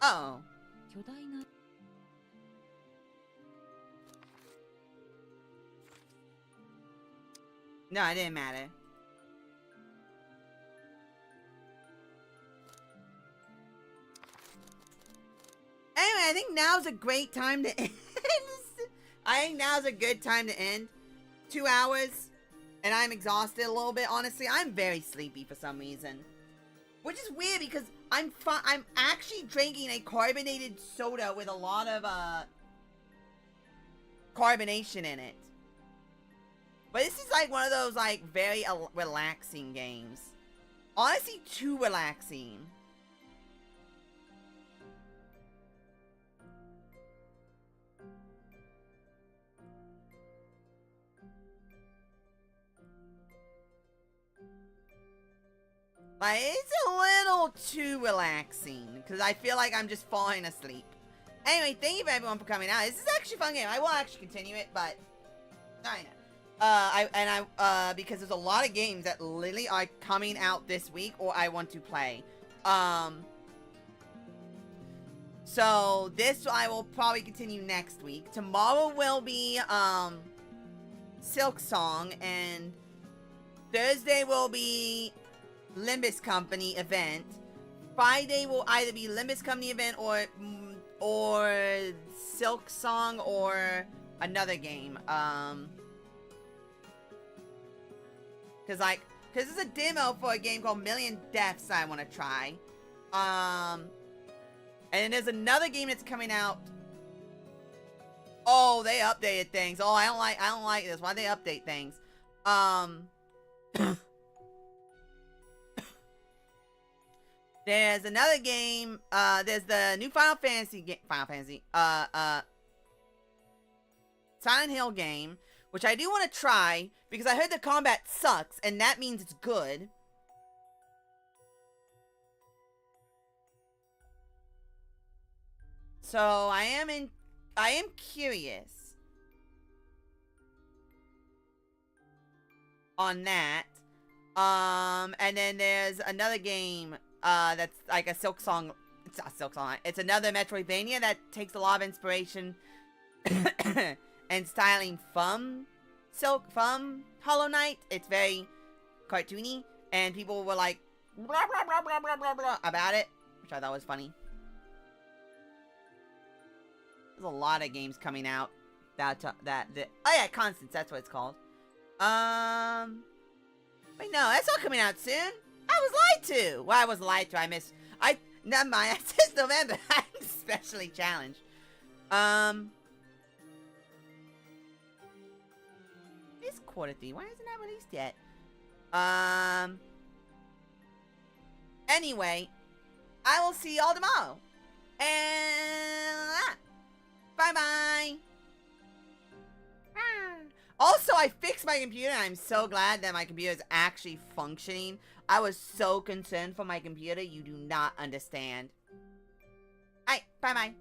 Oh. No, it didn't matter. Anyway, I think now's a great time to end. I think now's a good time to end. 2 hours, and I'm exhausted a little bit, honestly. I'm very sleepy for some reason. Which is weird because I'm actually drinking a carbonated soda with a lot of carbonation in it. But this is like one of those like very relaxing games. Honestly, too relaxing. Like, it's a little too relaxing because I feel like I'm just falling asleep. Anyway, thank you for everyone for coming out. This is actually a fun game. I will actually continue it, but I know. Because there's a lot of games that literally are coming out this week or I want to play. So this I will probably continue next week. Tomorrow will be Silk Song, and Thursday will be Limbus Company event. Friday will either be Limbus Company event or Silk Song or another game. Cause it's a demo for a game called Million Deaths I want to try. And there's another game that's coming out. Oh, they updated things. Oh, I don't like this. Why they update things? There's another game. There's the new Final Fantasy Silent Hill game, which I do want to try because I heard the combat sucks, and that means it's good. So I am curious on that. And then there's another game that's like a Silk Song. It's not Silk Song. It's another Metroidvania that takes a lot of inspiration and styling from Hollow Knight. It's very cartoony, and people were like blah, blah, blah, blah, blah, blah, blah, about it, which I thought was funny. There's a lot of games coming out oh yeah, Constance, that's what it's called. Wait, no, that's not coming out soon. I was lied to. Well, I was lied to. Never mind. It says November. I'm specially challenged. It's quarter 3. Why isn't that released yet? Anyway, I will see y'all tomorrow. And bye-bye. Also, I fixed my computer, and I'm so glad that my computer is actually functioning. I was so concerned for my computer, you do not understand. Alright, bye-bye.